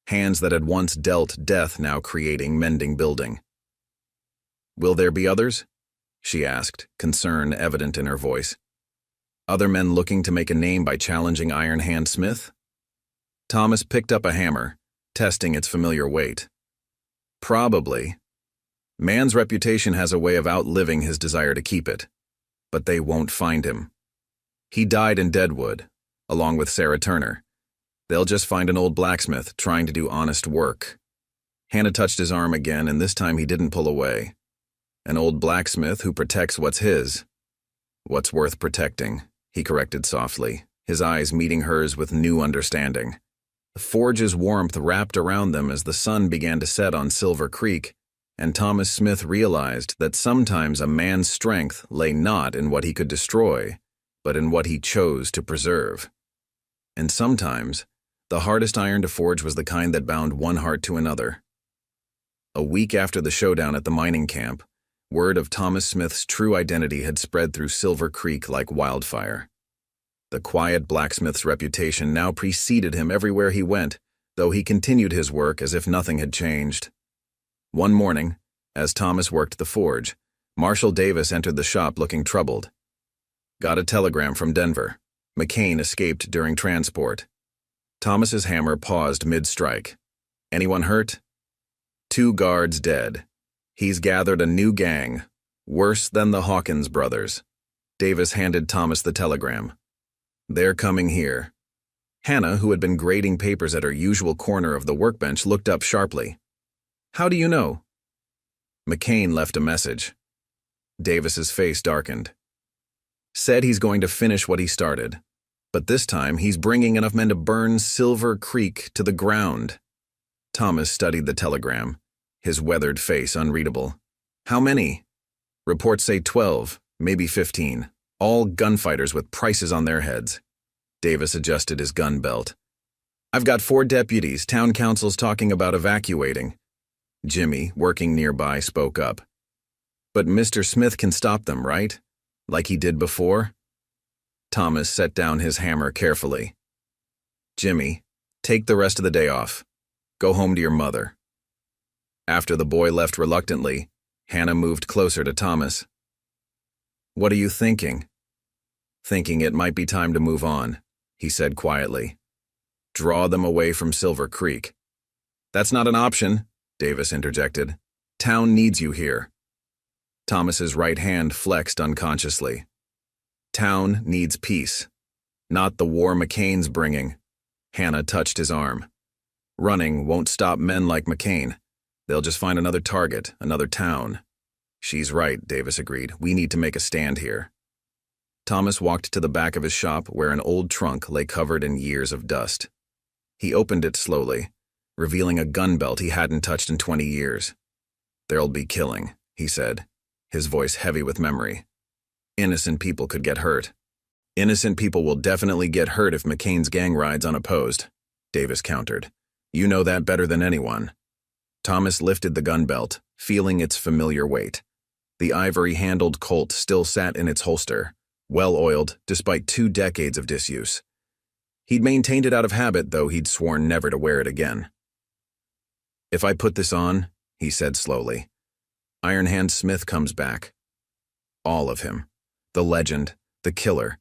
Hands that had once dealt death, now creating, mending, building. Will there be others? She asked, concern evident in her voice. Other men looking to make a name by challenging Iron Hand Smith? Thomas picked up a hammer, testing its familiar weight. Probably. Man's reputation has a way of outliving his desire to keep it. But they won't find him. He died in Deadwood, along with Sarah Turner. They'll just find an old blacksmith trying to do honest work. Hannah touched his arm again, and this time he didn't pull away. An old blacksmith who protects what's his. What's worth protecting, he corrected softly, his eyes meeting hers with new understanding. The forge's warmth wrapped around them as the sun began to set on Silver Creek, and Thomas Smith realized that sometimes a man's strength lay not in what he could destroy, but in what he chose to preserve. And sometimes, the hardest iron to forge was the kind that bound one heart to another. A week after the showdown at the mining camp, word of Thomas Smith's true identity had spread through Silver Creek like wildfire. The quiet blacksmith's reputation now preceded him everywhere he went, though he continued his work as if nothing had changed. One morning, as Thomas worked the forge, Marshal Davis entered the shop looking troubled. Got a telegram from Denver. McCain escaped during transport. Thomas's hammer paused mid-strike. Anyone hurt? 2 guards dead. He's gathered a new gang, worse than the Hawkins brothers. Davis handed Thomas the telegram. They're coming here. Hannah, who had been grading papers at her usual corner of the workbench, looked up sharply. How do you know? McCain left a message. Davis's face darkened. Said he's going to finish what he started, but this time he's bringing enough men to burn Silver Creek to the ground. Thomas studied the telegram, his weathered face unreadable. How many? Reports say 12, maybe 15. All gunfighters with prices on their heads. Davis adjusted his gun belt. I've got 4 deputies, town council's talking about evacuating. Jimmy, working nearby, spoke up. But Mr. Smith can stop them, right? Like he did before? Thomas set down his hammer carefully. Jimmy, take the rest of the day off. Go home to your mother." After the boy left reluctantly, Hannah moved closer to Thomas. "What are you thinking?" "Thinking it might be time to move on," he said quietly. "Draw them away from Silver Creek." "That's not an option," Davis interjected. "Town needs you here." Thomas's right hand flexed unconsciously. "Town needs peace, not the war McCain's bringing." Hannah touched his arm. "Running won't stop men like McCain. They'll just find another target, another town." "She's right," Davis agreed. "We need to make a stand here." Thomas walked to the back of his shop where an old trunk lay covered in years of dust. He opened it slowly, revealing a gun belt he hadn't touched in 20 years. "There'll be killing," he said, his voice heavy with memory. "Innocent people could get hurt." "Innocent people will definitely get hurt if McCain's gang rides unopposed," Davis countered. "You know that better than anyone." Thomas lifted the gun belt, feeling its familiar weight. The ivory-handled Colt still sat in its holster, well-oiled despite 2 decades of disuse. He'd maintained it out of habit, though he'd sworn never to wear it again. "If I put this on," he said slowly, "Iron Hand Smith comes back. All of him. The legend, the killer,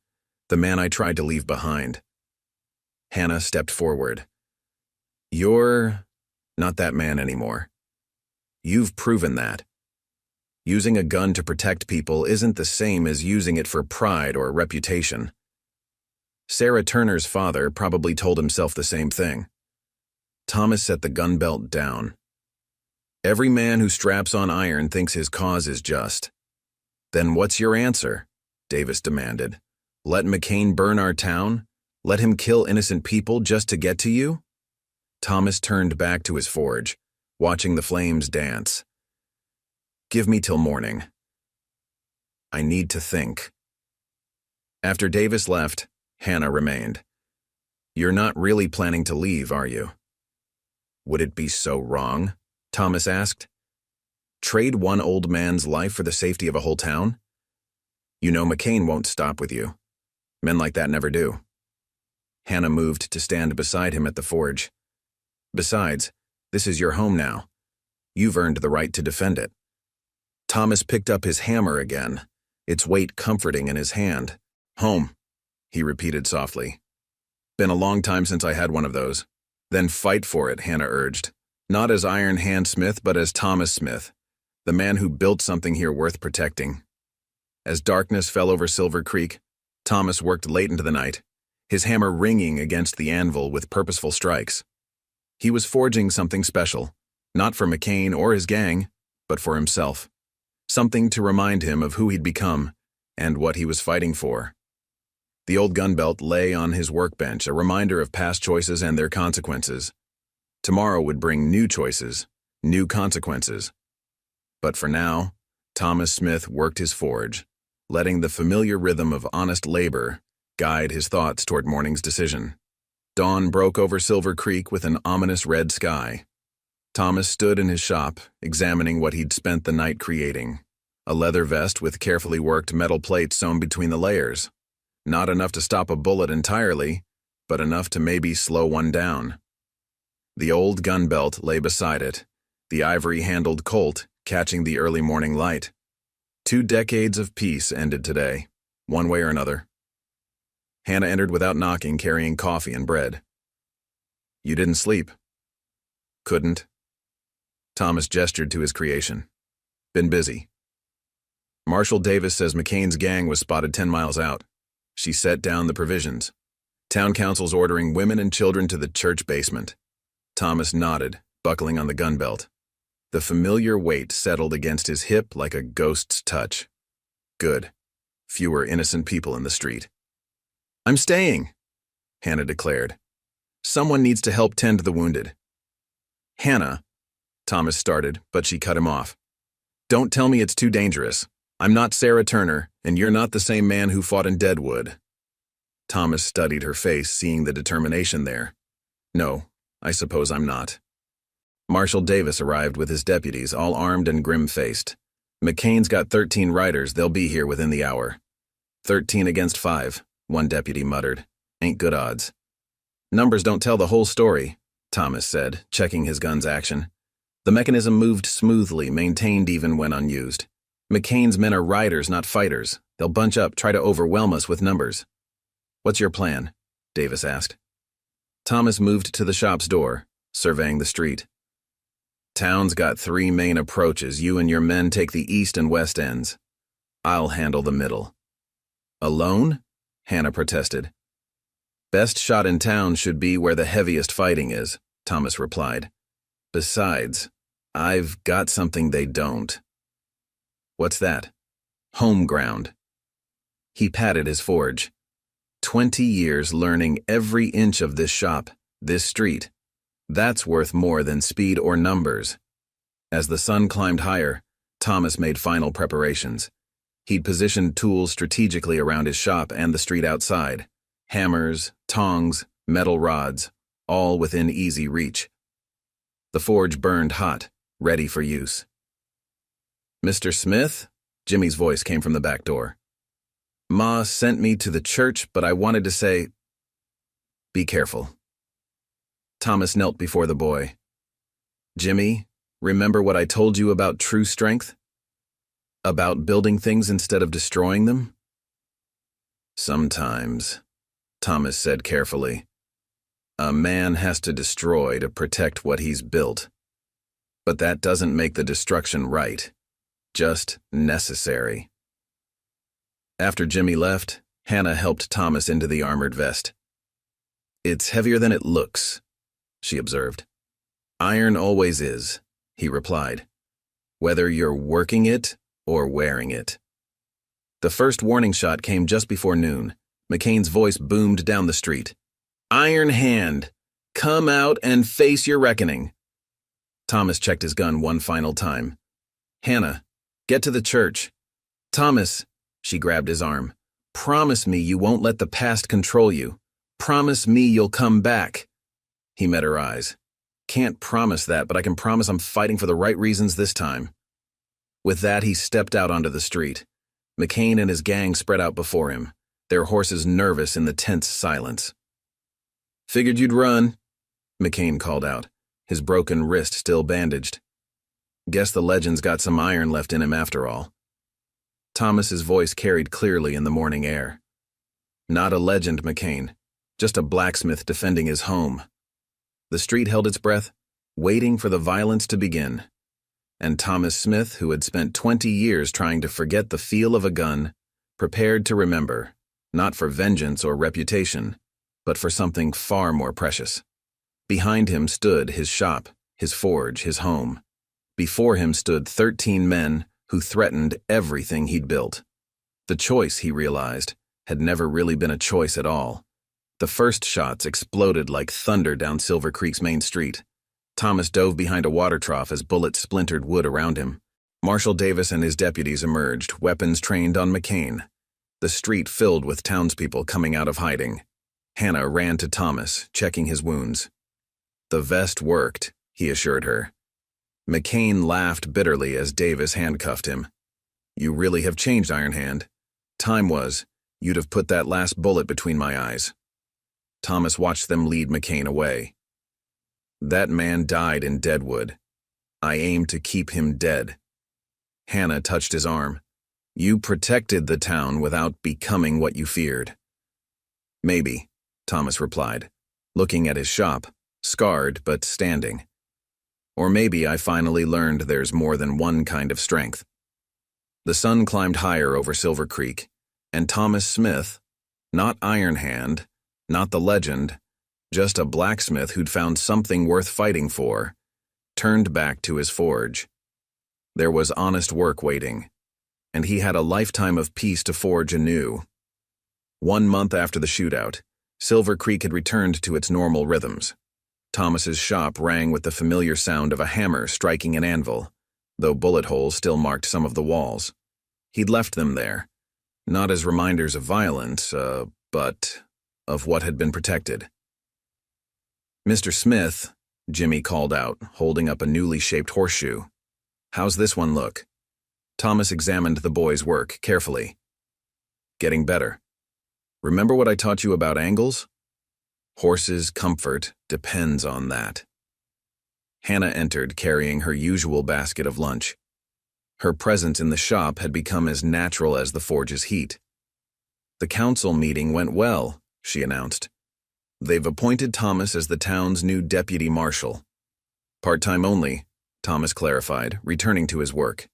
the man I tried to leave behind." Hannah stepped forward. "You're not that man anymore. You've proven that. Using a gun to protect people isn't the same as using it for pride or reputation." Sarah Turner's father probably told himself the same thing. Thomas set the gun belt down. "Every man who straps on iron thinks his cause is just." "Then what's your answer?" Davis demanded. "Let McCain burn our town? Let him kill innocent people just to get to you?" Thomas turned back to his forge, watching the flames dance. "Give me till morning. I need to think." After Davis left, Hannah remained. "You're not really planning to leave, are you?" "Would it be so wrong?" Thomas asked. "Trade one old man's life for the safety of a whole town? You know McCain won't stop with you. Men like that never do." Hannah moved to stand beside him at the forge. "Besides, this is your home now. You've earned the right to defend it." Thomas picked up his hammer again, its weight comforting in his hand. "Home," he repeated softly. "Been a long time since I had one of those." "Then fight for it," Hannah urged. "Not as Iron Hand Smith, but as Thomas Smith, the man who built something here worth protecting." As darkness fell over Silver Creek, Thomas worked late into the night, his hammer ringing against the anvil with purposeful strikes. He was forging something special, not for McCain or his gang, but for himself. Something to remind him of who he'd become and what he was fighting for. The old gun belt lay on his workbench, a reminder of past choices and their consequences. Tomorrow would bring new choices, new consequences. But for now, Thomas Smith worked his forge, letting the familiar rhythm of honest labor guide his thoughts toward morning's decision. Dawn broke over Silver Creek with an ominous red sky. Thomas stood in his shop, examining what he'd spent the night creating. A leather vest with carefully worked metal plates sewn between the layers. Not enough to stop a bullet entirely, but enough to maybe slow one down. The old gun belt lay beside it, the ivory-handled Colt catching the early morning light. 2 decades of peace ended today, one way or another. Hannah entered without knocking, carrying coffee and bread. "You didn't sleep?" "Couldn't." Thomas gestured to his creation. "Been busy." "Marshal Davis says McCain's gang was spotted 10 miles out." She set down the provisions. "Town council's ordering women and children to the church basement." Thomas nodded, buckling on the gun belt. The familiar weight settled against his hip like a ghost's touch. Good. Fewer innocent people in the street. "I'm staying," Hannah declared. "Someone needs to help tend the wounded." "Hannah," Thomas started, but she cut him off. "Don't tell me it's too dangerous. I'm not Sarah Turner, and you're not the same man who fought in Deadwood." Thomas studied her face, seeing the determination there. "No, I suppose I'm not." Marshal Davis arrived with his deputies, all armed and grim-faced. "McCain's got 13 riders. They'll be here within the hour." 13 against 5, one deputy muttered. "Ain't good odds." "Numbers don't tell the whole story," Thomas said, checking his gun's action. The mechanism moved smoothly, maintained even when unused. McCain's men are riders, not fighters. They'll bunch up, try to overwhelm us with numbers. What's your plan? Davis asked. Thomas moved to the shop's door, surveying the street. Town's got 3 main approaches. You and your men take the east and west ends. I'll handle the middle. Alone? Hannah protested. Best shot in town should be where the heaviest fighting is, Thomas replied. Besides, I've got something they don't. What's that? Home ground. He patted his forge. 20 years learning every inch of this shop, this street. That's worth more than speed or numbers. As the sun climbed higher, Thomas made final preparations. He'd positioned tools strategically around his shop and the street outside. Hammers, tongs, metal rods, all within easy reach. The forge burned hot, ready for use. Mr. Smith? Jimmy's voice came from the back door. Ma sent me to the church, but I wanted to say, be careful. Thomas knelt before the boy. Jimmy, remember what I told you about true strength? About building things instead of destroying them? Sometimes, Thomas said carefully. A man has to destroy to protect what he's built. But that doesn't make the destruction right, just necessary. After Jimmy left, Hannah helped Thomas into the armored vest. It's heavier than it looks, she observed. Iron always is, he replied, whether you're working it or wearing it. The first warning shot came just before noon. McCain's voice boomed down the street. Iron Hand, come out and face your reckoning. Thomas checked his gun one final time. Hannah, get to the church. Thomas, she grabbed his arm. Promise me you won't let the past control you. Promise me you'll come back. He met her eyes. Can't promise that, but I can promise I'm fighting for the right reasons this time. With that, he stepped out onto the street. McCain and his gang spread out before him, their horses nervous in the tense silence. Figured you'd run, McCain called out, his broken wrist still bandaged. Guess the legend's got some iron left in him after all. Thomas's voice carried clearly in the morning air. Not a legend, McCain, just a blacksmith defending his home. The street held its breath, waiting for the violence to begin. And Thomas Smith, who had spent 20 years trying to forget the feel of a gun, prepared to remember, not for vengeance or reputation, but for something far more precious. Behind him stood his shop, his forge, his home. Before him stood 13 men who threatened everything he'd built. The choice, he realized, had never really been a choice at all. The first shots exploded like thunder down Silver Creek's main street. Thomas dove behind a water trough as bullets splintered wood around him. Marshal Davis and his deputies emerged, weapons trained on McCain. The street filled with townspeople coming out of hiding. Hannah ran to Thomas, checking his wounds. The vest worked, he assured her. McCain laughed bitterly as Davis handcuffed him. You really have changed, Iron Hand. Time was, you'd have put that last bullet between my eyes. Thomas watched them lead McCain away. That man died in Deadwood. I aimed to keep him dead. Hannah touched his arm. You protected the town without becoming what you feared. Maybe, Thomas replied, looking at his shop, scarred but standing. Or maybe I finally learned there's more than one kind of strength. The sun climbed higher over Silver Creek, and Thomas Smith, not Iron Hand, not the legend, just a blacksmith who'd found something worth fighting for, turned back to his forge. There was honest work waiting, and he had a lifetime of peace to forge anew. 1 month after the shootout, Silver Creek had returned to its normal rhythms. Thomas's shop rang with the familiar sound of a hammer striking an anvil, though bullet holes still marked some of the walls. He'd left them there, not as reminders of violence, but of what had been protected. Mr. Smith, Jimmy called out, holding up a newly shaped horseshoe. How's this one look? Thomas examined the boy's work carefully. Getting better. Remember what I taught you about angles? Horses' comfort depends on that. Hannah entered carrying her usual basket of lunch. Her presence in the shop had become as natural as the forge's heat. "The council meeting went well," she announced. "They've appointed Thomas as the town's new deputy marshal." "Part-time only," Thomas clarified, returning to his work.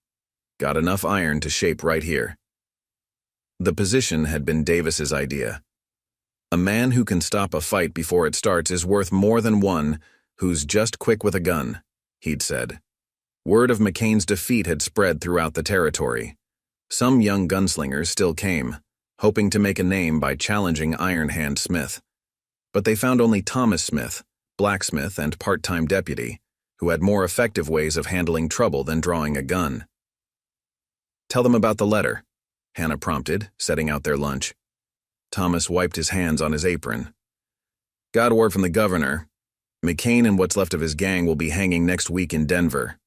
"Got enough iron to shape right here." The position had been Davis's idea. A man who can stop a fight before it starts is worth more than one who's just quick with a gun, he'd said. Word of McCain's defeat had spread throughout the territory. Some young gunslingers still came, hoping to make a name by challenging Iron Hand Smith. But they found only Thomas Smith, blacksmith and part-time deputy, who had more effective ways of handling trouble than drawing a gun. "Tell them about the letter," Hannah prompted, setting out their lunch. Thomas wiped his hands on his apron. "Got word from the governor. McCain and what's left of his gang will be hanging next week in Denver."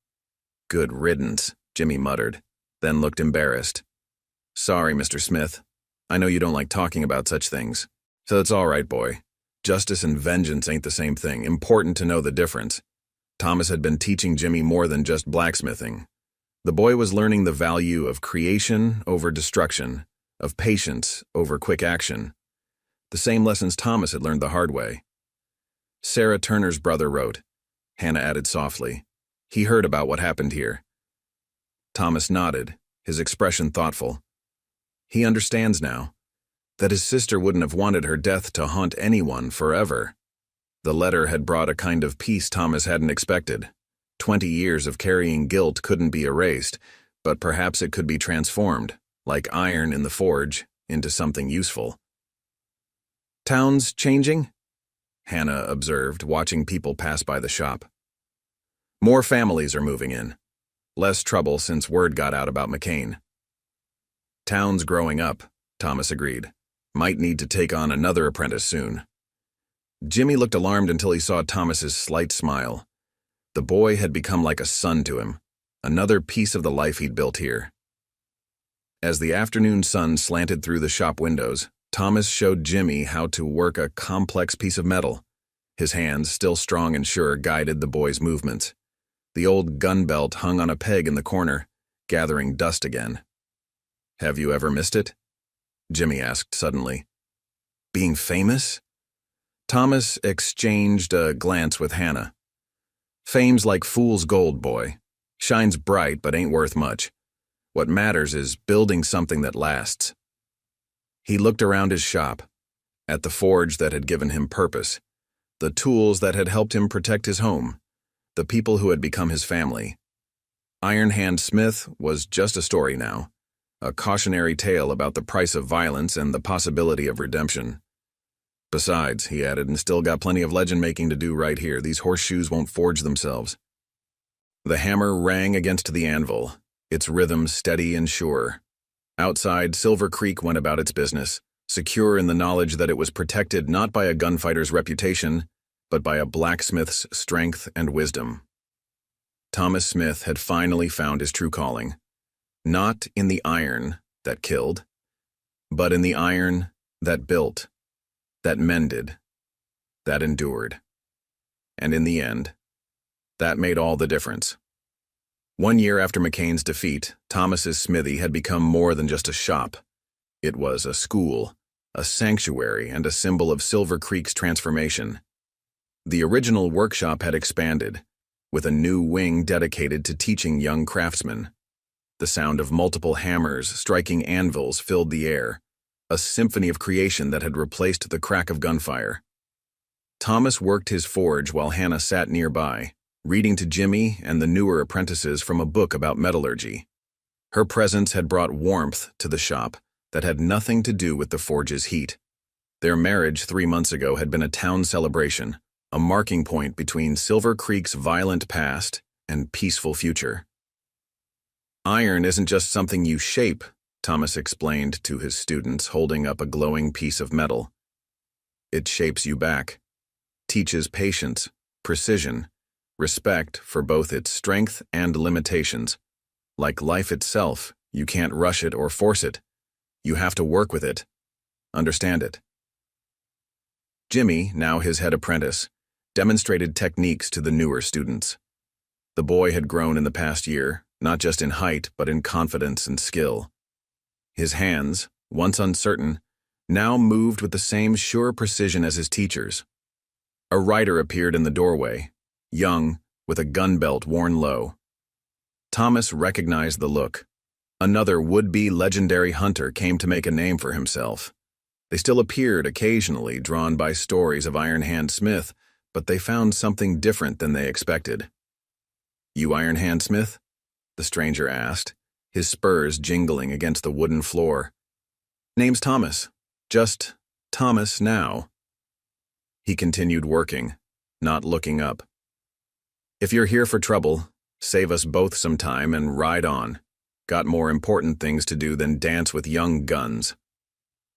"Good riddance," Jimmy muttered, then looked embarrassed. "Sorry, Mr. Smith. I know you don't like talking about such things. So it's all right, boy. Justice and vengeance ain't the same thing. Important to know the difference." Thomas had been teaching Jimmy more than just blacksmithing. The boy was learning the value of creation over destruction, of patience over quick action. The same lessons Thomas had learned the hard way. "Sarah Turner's brother wrote," Hannah added softly. "He heard about what happened here." Thomas nodded, his expression thoughtful. He understands now that his sister wouldn't have wanted her death to haunt anyone forever. The letter had brought a kind of peace Thomas hadn't expected. 20 years of carrying guilt couldn't be erased, but perhaps it could be transformed, like iron in the forge, into something useful. "Town's changing?" Hannah observed, watching people pass by the shop. "More families are moving in. Less trouble since word got out about McCain." "Town's growing up," Thomas agreed. "Might need to take on another apprentice soon." Jimmy looked alarmed until he saw Thomas's slight smile. The boy had become like a son to him, another piece of the life he'd built here. As the afternoon sun slanted through the shop windows, Thomas showed Jimmy how to work a complex piece of metal. His hands, still strong and sure, guided the boy's movements. The old gun belt hung on a peg in the corner, gathering dust again. "Have you ever missed it?" Jimmy asked suddenly. "Being famous?" Thomas exchanged a glance with Hannah. "Fame's like fool's gold, boy. Shines bright but ain't worth much. What matters is building something that lasts." He looked around his shop, at the forge that had given him purpose, the tools that had helped him protect his home, the people who had become his family. Iron Hand Smith was just a story now, a cautionary tale about the price of violence and the possibility of redemption. "Besides," he added, "and still got plenty of legend-making to do right here. These horseshoes won't forge themselves." The hammer rang against the anvil, its rhythm steady and sure. Outside, Silver Creek went about its business, secure in the knowledge that it was protected not by a gunfighter's reputation, but by a blacksmith's strength and wisdom. Thomas Smith had finally found his true calling, not in the iron that killed, but in the iron that built, that mended, that endured. And in the end, that made all the difference. 1 year after McCain's defeat, Thomas's smithy had become more than just a shop. It was a school, a sanctuary, and a symbol of Silver Creek's transformation. The original workshop had expanded, with a new wing dedicated to teaching young craftsmen. The sound of multiple hammers striking anvils filled the air, a symphony of creation that had replaced the crack of gunfire. Thomas worked his forge while Hannah sat nearby, reading to Jimmy and the newer apprentices from a book about metallurgy. Her presence had brought warmth to the shop that had nothing to do with the forge's heat. Their marriage 3 months ago had been a town celebration, a marking point between Silver Creek's violent past and peaceful future. "Iron isn't just something you shape," Thomas explained to his students, holding up a glowing piece of metal. "It shapes you back, teaches patience, precision, respect for both its strength and limitations. Like life itself, you can't rush it or force it. You have to work with it, understand it." Jimmy, now his head apprentice, demonstrated techniques to the newer students. The boy had grown in the past year, not just in height, but in confidence and skill. His hands, once uncertain, now moved with the same sure precision as his teachers. A rider appeared in the doorway, young, with a gun belt worn low. Thomas recognized the look. Another would-be legendary hunter came to make a name for himself. They still appeared occasionally, drawn by stories of Iron Hand Smith, but they found something different than they expected. "You Iron Hand Smith?" the stranger asked, his spurs jingling against the wooden floor. "Name's Thomas. Just Thomas now." He continued working, not looking up. "If you're here for trouble, save us both some time and ride on. Got more important things to do than dance with young guns."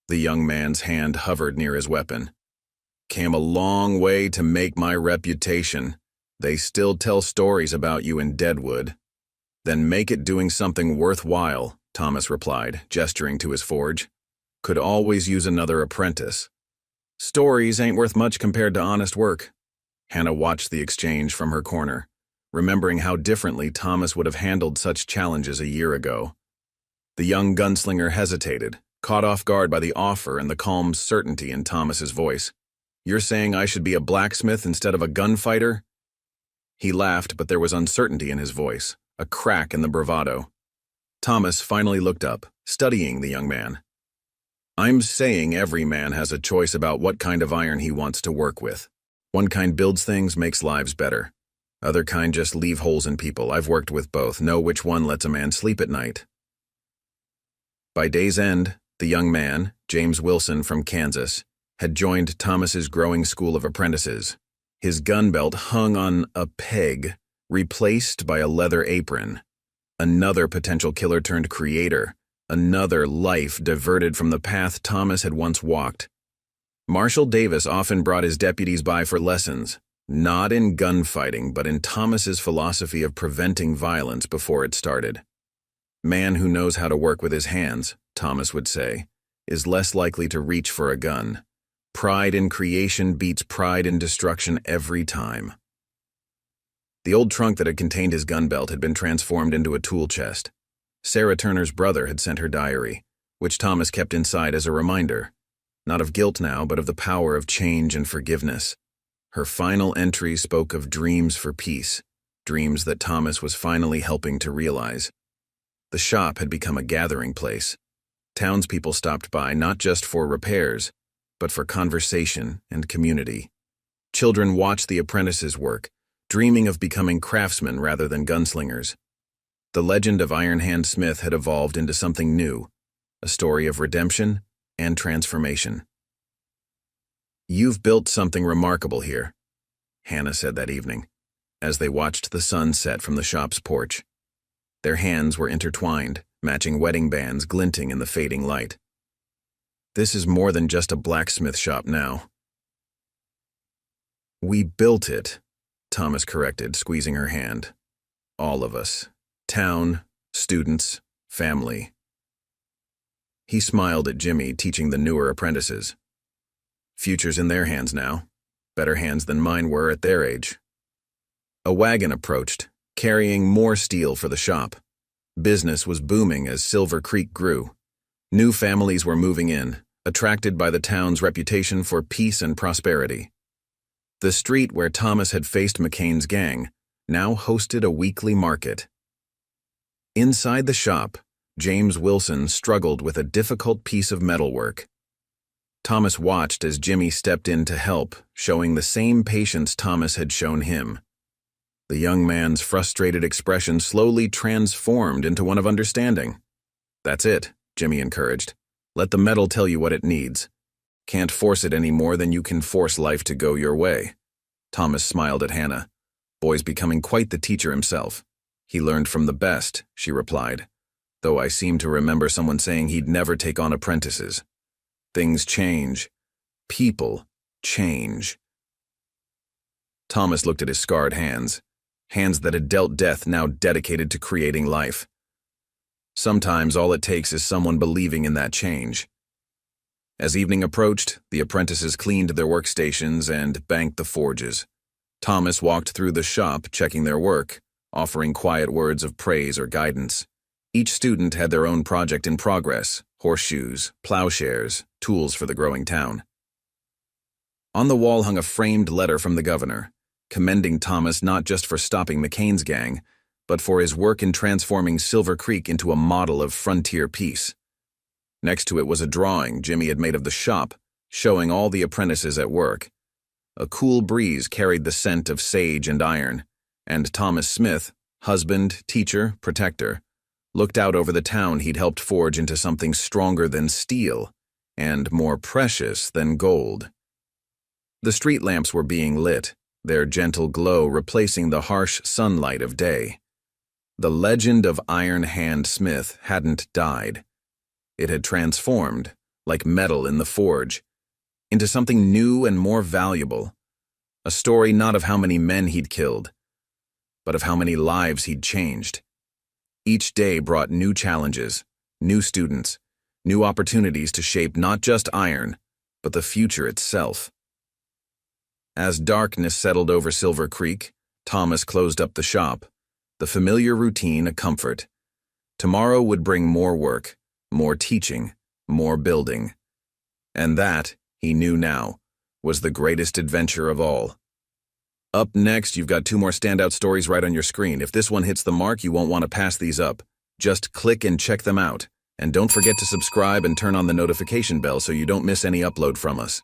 The young man's hand hovered near his weapon. "Came a long way to make my reputation. They still tell stories about you in Deadwood." "Then make it doing something worthwhile," Thomas replied, gesturing to his forge. "Could always use another apprentice." "Stories ain't worth much compared to honest work." Hannah watched the exchange from her corner, remembering how differently Thomas would have handled such challenges a year ago. The young gunslinger hesitated, caught off guard by the offer and the calm certainty in Thomas's voice. "You're saying I should be a blacksmith instead of a gunfighter?" He laughed, but there was uncertainty in his voice, a crack in the bravado. Thomas finally looked up, studying the young man. "I'm saying every man has a choice about what kind of iron he wants to work with. One kind builds things, makes lives better. Other kind just leave holes in people. I've worked with both, know which one lets a man sleep at night." By day's end, the young man, James Wilson from Kansas, had joined Thomas's growing school of apprentices. His gun belt hung on a peg, replaced by a leather apron. Another potential killer turned creator, another life diverted from the path Thomas had once walked. Marshal Davis often brought his deputies by for lessons, not in gunfighting, but in Thomas's philosophy of preventing violence before it started. "Man who knows how to work with his hands," Thomas would say, "is less likely to reach for a gun. Pride in creation beats pride in destruction every time." The old trunk that had contained his gun belt had been transformed into a tool chest. Sarah Turner's brother had sent her diary, which Thomas kept inside as a reminder, not of guilt now, but of the power of change and forgiveness. Her final entry spoke of dreams for peace, dreams that Thomas was finally helping to realize. The shop had become a gathering place. Townspeople stopped by not just for repairs, but for conversation and community. Children watched the apprentices work, dreaming of becoming craftsmen rather than gunslingers. The legend of Iron Hand Smith had evolved into something new, a story of redemption and transformation. "You've built something remarkable here," Hannah said that evening, as they watched the sun set from the shop's porch. Their hands were intertwined, matching wedding bands glinting in the fading light. "This is more than just a blacksmith shop now." "We built it," Thomas corrected, squeezing her hand. "All of us. Town, students, family." He smiled at Jimmy teaching the newer apprentices. "Future's in their hands now. Better hands than mine were at their age." A wagon approached, carrying more steel for the shop. Business was booming as Silver Creek grew. New families were moving in, attracted by the town's reputation for peace and prosperity. The street where Thomas had faced McCain's gang now hosted a weekly market. Inside the shop, James Wilson struggled with a difficult piece of metalwork. Thomas watched as Jimmy stepped in to help, showing the same patience Thomas had shown him. The young man's frustrated expression slowly transformed into one of understanding. "That's it," Jimmy encouraged. "Let the metal tell you what it needs. Can't force it any more than you can force life to go your way." Thomas smiled at Hannah. "Boy's becoming quite the teacher himself." "He learned from the best," she replied, "though I seem to remember someone saying he'd never take on apprentices. Things change. People change." Thomas looked at his scarred hands. Hands that had dealt death, now dedicated to creating life. Sometimes all it takes is someone believing in that change. As evening approached, the apprentices cleaned their workstations and banked the forges. Thomas walked through the shop, checking their work, offering quiet words of praise or guidance. Each student had their own project in progress: horseshoes, plowshares, tools for the growing town. On the wall hung a framed letter from the governor, commending Thomas not just for stopping McCain's gang, but for his work in transforming Silver Creek into a model of frontier peace. Next to it was a drawing Jimmy had made of the shop, showing all the apprentices at work. A cool breeze carried the scent of sage and iron, and Thomas Smith, husband, teacher, protector, looked out over the town he'd helped forge into something stronger than steel and more precious than gold. The street lamps were being lit, their gentle glow replacing the harsh sunlight of day. The legend of Iron Hand Smith hadn't died. It had transformed, like metal in the forge, into something new and more valuable. A story not of how many men he'd killed, but of how many lives he'd changed. Each day brought new challenges, new students, new opportunities to shape not just iron, but the future itself. As darkness settled over Silver Creek, Thomas closed up the shop, the familiar routine a comfort. Tomorrow would bring more work, more teaching, more building. And that, he knew now, was the greatest adventure of all. Up next, you've got 2 more standout stories right on your screen. If this one hits the mark, you won't want to pass these up. Just click and check them out. And don't forget to subscribe and turn on the notification bell so you don't miss any upload from us.